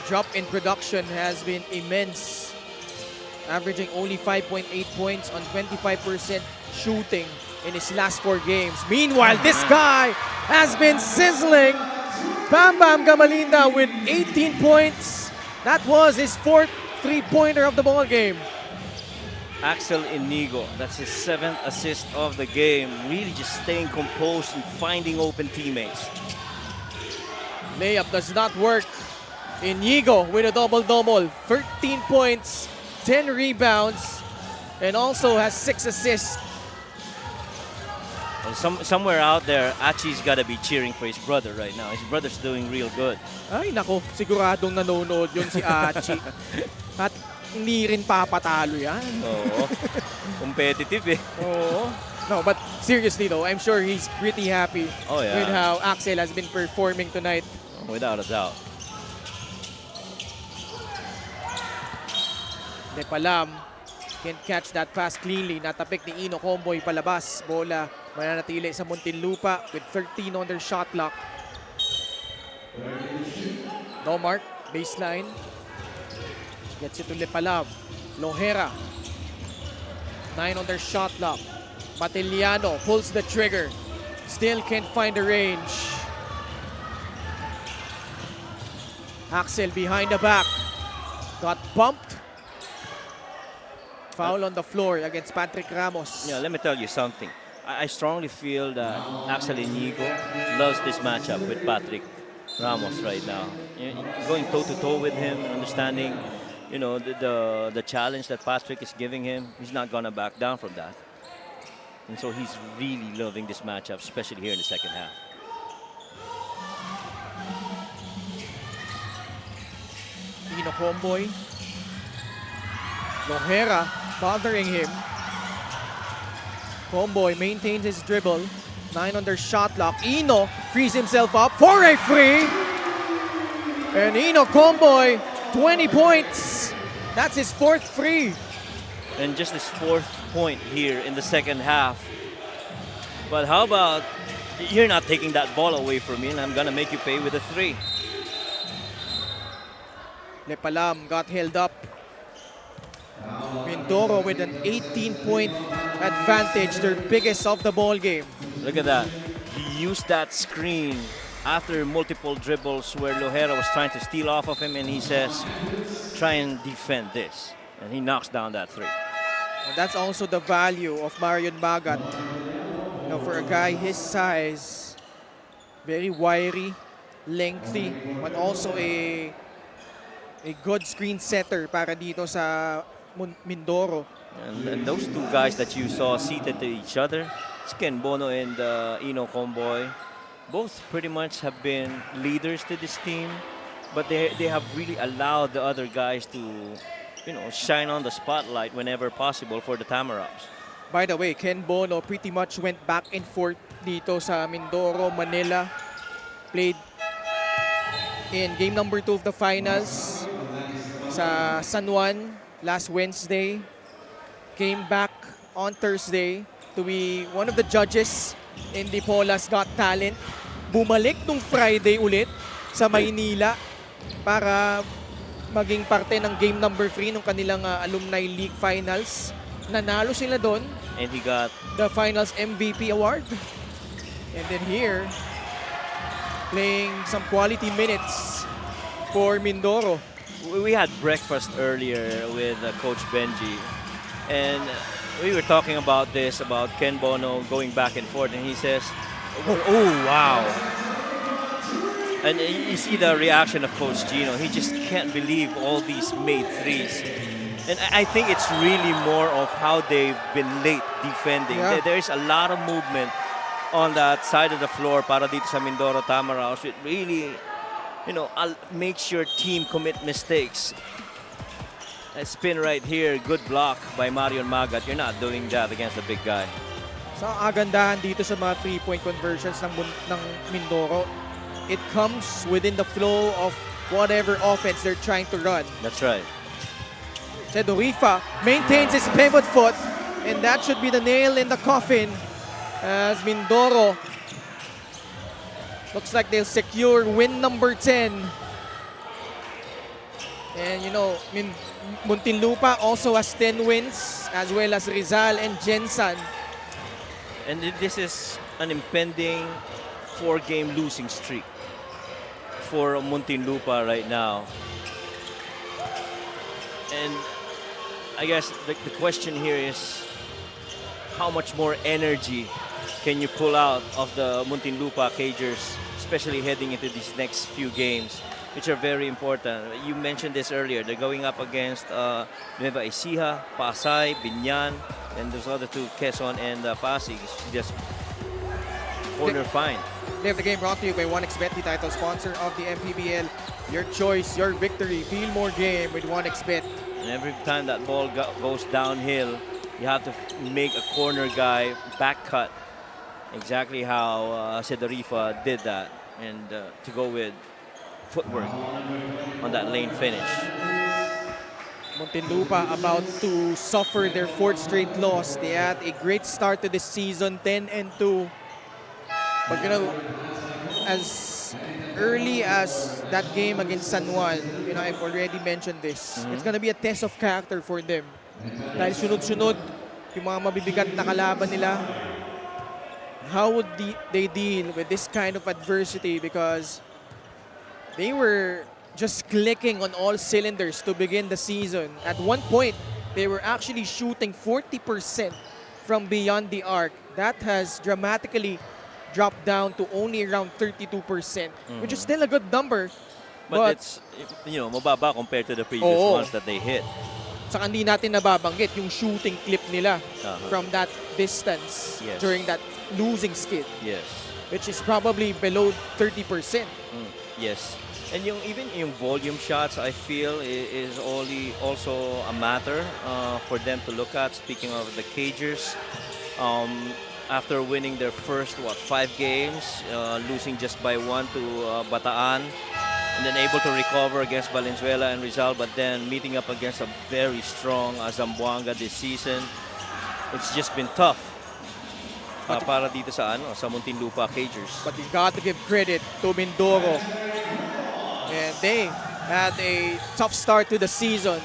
drop in production has been immense. Averaging only 5.8 points on 25% shooting in his last 4 games. Meanwhile, this guy has been sizzling. Bam Bam Gamalinda with 18 points. That was his 4th three-pointer of the ball game. Axel Inigo, that's his 7th assist of the game. Really just staying composed and finding open teammates. Layup does not work. Inigo with a double-double. 13 points, 10 rebounds, and also has 6 assists. Well, somewhere out there, Achi's got to be cheering for his brother right now. His brother's doing real good. Ay nako, siguradong nanonood yun si Achi. At hindi rin papatalo yan. Oo. Competitive eh. Oo. No, but seriously though, I'm sure he's pretty happy with how Axel has been performing tonight. Without a doubt. Lepalam can't catch that pass cleanly. Natapik ni Ino Comboy palabas. Bola mananatili sa Muntinlupa with 13 on their shot clock. Domart, baseline. Gets it to Lepalam. Lohera. 9 on their shot clock. Matiliano pulls the trigger. Still can't find the range. Axel behind the back. Got bumped. Foul on the floor against Patrick Ramos. Yeah, let me tell you something. I strongly feel that Axel Inigo loves this matchup with Patrick Ramos right now. Going toe-to-toe with him, understanding, you know, the challenge that Patrick is giving him, he's not gonna back down from that. And so he's really loving this matchup, especially here in the second half. Ino Comboy. Lohera bothering him. Comboy maintains his dribble. 9 on their shot clock. Ino frees himself up for a free. And Ino Comboy, 20 points. That's his 4th free. And just his 4th point here in the second half. But how about, you're not taking that ball away from me and I'm gonna make you pay with a 3. Lepalam got held up. Mindoro with an 18-point advantage, their biggest of the ball game. Look at that. He used that screen after multiple dribbles where Lohera was trying to steal off of him and he says, try and defend this. And he knocks down that 3. And that's also the value of Marion Magat. You know, for a guy his size, very wiry, lengthy, but also a good screen setter para dito sa Mindoro. And those two guys that you saw seated to each other, Ken Bono and Ino Comboy, both pretty much have been leaders to this team, but they have really allowed the other guys to, you know, shine on the spotlight whenever possible for the Tamarabs. By the way, Ken Bono pretty much went back and forth dito sa Mindoro, Manila. Played in game number 2 of the finals sa San Juan last Wednesday. Came back on Thursday to be one of the judges in the Pola's Got Talent. Bumalik nung Friday ulit sa Maynila para maging parte ng game number 3 ng kanilang Alumni League Finals. Nanalo sila doon. And he got the Finals MVP award. And then here, playing some quality minutes for Mindoro. We had breakfast earlier with Coach Benji, and we were talking about this, about Ken Bono going back and forth, and he says, oh wow. And you see the reaction of Coach Gino. He just can't believe all these made 3s. And I think it's really more of how they've been late defending. Yeah. There's a lot of movement on that side of the floor para dito sa Mindoro Tamaraos. It really, you know, makes your team commit mistakes. A spin right here, good block by Marion Magat. You're not doing that against a big guy. Sa agandahan dito sa mga 3-point conversions ng Mindoro, it comes within the flow of whatever offense they're trying to run. That's right. Sedorifa maintains his pivot foot, and that should be the nail in the coffin as Mindoro looks like they'll secure win number 10. And you know, Muntinlupa also has 10 wins, as well as Rizal and Jensan. And this is an impending 4-game losing streak for Muntinlupa right now. And I guess the question here is, how much more energy can you pull out of the Muntinlupa Cagers, especially heading into these next few games, which are very important. You mentioned this earlier. They're going up against Nueva Ecija, Pasay, Binyan, and those other two, Quezon and Pasig. It's just corner fine. They have the game brought to you by 1xBet, the title sponsor of the MPBL. Your choice, your victory. Feel more game with 1xBet. And every time that ball goes downhill, you have to make a corner guy back cut. Exactly how Sedorifa did that. And to go with footwork on that lane finish. Muntinlupa about to suffer their 4th straight loss. They had a great start to this season, 10-2. But you know, as early as that game against San Juan, you know, I've already mentioned this. It's gonna be a test of character for them. Dahil sunod-sunod yung mga mabibigat na kalaban nila. How would they deal with this kind of adversity? Because they were just clicking on all cylinders to begin the season. At one point, they were actually shooting 40% from beyond the arc. That has dramatically dropped down to only around 32%, which is still a good number. But it's, you know, mababa compared to the previous ones that they hit. Saka hindi natin nababanggit yung shooting clip nila from that distance during that losing skid, which is probably below 30%. Yes. And even yung volume shots, I feel, is also a matter for them to look at. Speaking of the Cagers, after winning their first, 5 games, losing just by 1 to Bataan, and then able to recover against Valenzuela and Rizal, but then meeting up against a very strong Zamboanga this season. It's just been tough para dito sa Muntinlupa Cagers. But you got to give credit to Mindoro. And they had a tough start to the season.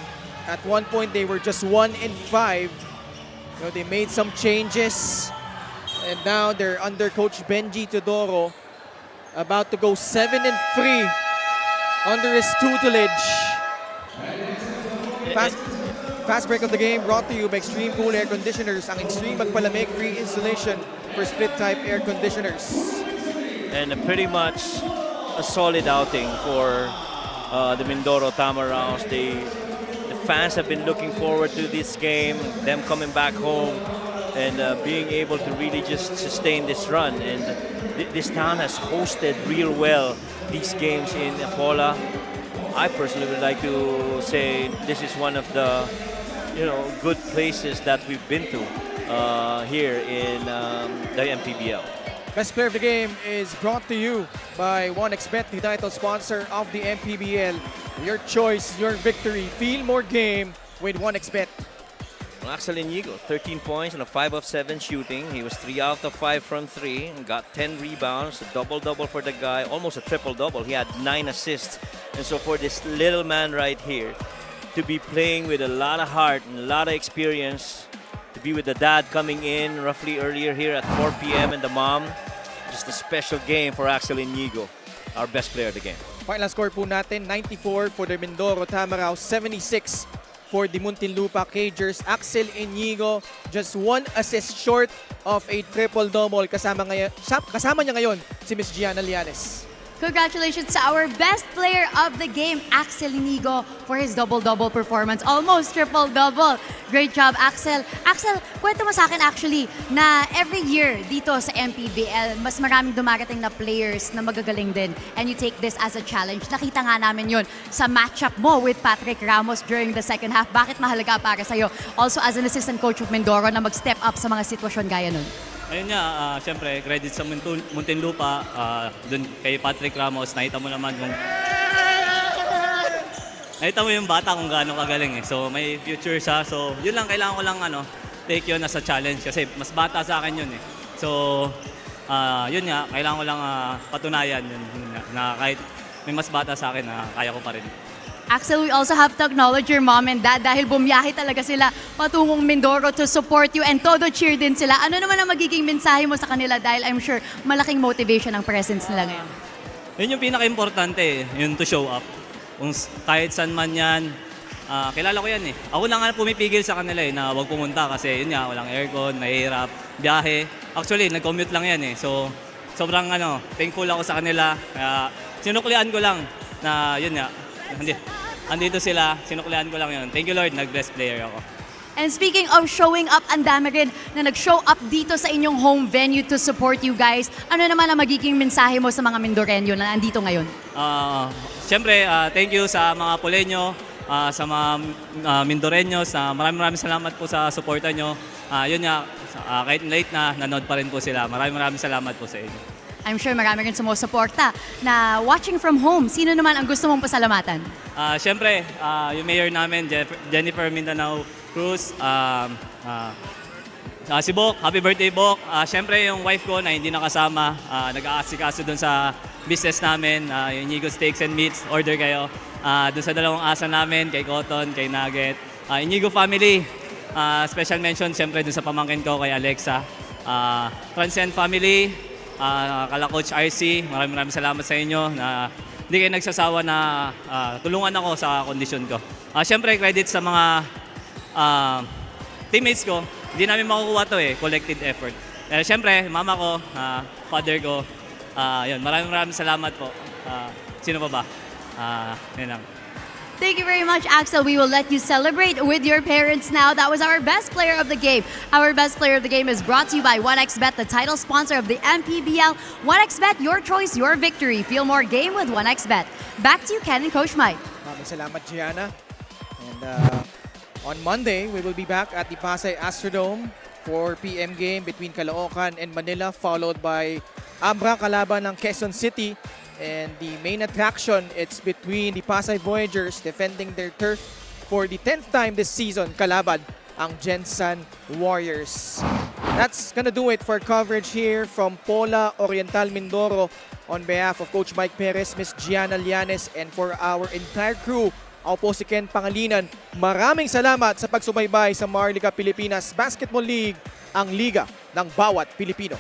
At one point, they were just 1-5. You know, they made some changes. And now they're under Coach Benji Teodoro, about to go 7-3 under his tutelage. Fast break of the game brought to you by Extreme Cool Air Conditioners. Ang Extreme Magpalamig free installation for split-type air conditioners. And pretty much a solid outing for the Mindoro Tamaraos. The fans have been looking forward to this game, them coming back home and being able to really just sustain this run. And this town has hosted real well these games in Apola. I personally would like to say this is one of the good places that we've been to here in the MPBL. Best player of the game is brought to you by 1xBet, the title sponsor of the MPBL. Your choice, your victory. Feel more game with 1xBet. Axel Inigo, 13 points and a 5 of 7 shooting. He was 3 out of 5 from 3 and got 10 rebounds, a double-double for the guy, almost a triple-double. He had 9 assists. And so for this little man right here to be playing with a lot of heart and a lot of experience, to be with the dad coming in roughly earlier here at 4 p.m. and the mom, just a special game for Axel Inigo, our best player of the game. Final score po natin, 94 for the Mindoro Tamaraos, 76 for the Muntinlupa Cagers. Axel Inigo, just 1 assist short of a triple-double. Kasama niya ngayon si Miss Gianna Lianes. Congratulations to our best player of the game, Axel Inigo, for his double-double performance. Almost triple-double. Great job, Axel. Axel, kwento mo sa akin actually na every year dito sa MPBL, mas maraming dumarating na players na magagaling din. And you take this as a challenge. Nakita nga namin yun sa matchup mo with Patrick Ramos during the second half. Bakit mahalaga para sa'yo? Also as an assistant coach of Mindoro na mag-step up sa mga sitwasyon gaya nun. Ayun nga, siyempre, credit sa Muntinlupa, dun kay Patrick Ramos, nakita mo naman yung bata kung gaano kagaling eh. So may future siya, so yun lang, kailangan ko lang take yun as a challenge kasi mas bata sa akin yun eh. So yun nga, kailangan ko lang patunayan yun, na kahit may mas bata sa akin, kaya ko pa rin. Axel, we also have to acknowledge your mom and dad dahil bumiyahe talaga sila patungong Mindoro to support you and todo cheer din sila. Ano naman ang magiging mensahe mo sa kanila dahil I'm sure malaking motivation ang presence nila ngayon? Yun yung pinaka-importante, yun to show up. Kung kahit saan man yan, kilala ko yan eh. Ako lang nga pumipigil sa kanila eh, na huwag pumunta kasi yun nga, walang aircon, mahirap, biyahe. Actually, nag-commute lang yan eh. So, sobrang thankful ako sa kanila. Kaya sinuklian ko lang na yun nga, andito sila, sinuklian ko lang yun. Thank you Lord, nag-best player ako. And speaking of showing up, ang dami rin na nag-show up dito sa inyong home venue to support you guys. Ano naman ang magiging mensahe mo sa mga Mindoreño na nandito ngayon? Siyempre, thank you sa mga Puleño, sa mga Mindoreños. Maraming salamat po sa suporta nyo. Yun nga, kahit late na, nanood pa rin po sila. Maraming salamat po sa inyo. I'm sure marami rin sumusuporta na watching from home. Sino naman ang gusto mong pasalamatan? Siyempre, yung mayor namin, Jennifer Mindanao Cruz, si Bok, happy birthday Bok. Siyempre yung wife ko na hindi nakasama, nag-aasikaso dun sa business namin, yung Inigo Steaks and Meats, order kayo. Dun sa dalawang asa namin, kay Cotton, kay Nugget. Inigo family, special mention siyempre dun sa pamangkin ko, kay Alexa. Transcend family, kala Coach RC, maraming salamat sa inyo na hindi kayo nagsasawa na tulungan ako sa kondisyon ko. Siyempre, credit sa mga teammates ko. Hindi namin makukuha to collective effort. Siyempre, mama ko, father ko, yun, maraming salamat po. Sino pa ba? Yun lang. Thank you very much, Axel. We will let you celebrate with your parents now. That was our best player of the game. Our best player of the game is brought to you by 1xBet, the title sponsor of the MPBL. 1xBet, your choice, your victory. Feel more game with 1xBet. Back to you, Ken and Coach Mike. Maraming salamat, Gianna. And on Monday, we will be back at the Pasay Astrodome, 4 p.m. game between Caloocan and Manila, followed by Abra kalaban ng Quezon City. And the main attraction, it's between the Pasay Voyagers defending their turf for the 10th time this season, kalaban ang Gensan Warriors. That's gonna do it for coverage here from Pola, Oriental, Mindoro. On behalf of Coach Mike Perez, Miss Gianna Llanes, and for our entire crew, ako po si Ken Pangalinan. Maraming salamat sa pagsubaybay sa Maharlika Pilipinas Basketball League, ang liga ng bawat Pilipino.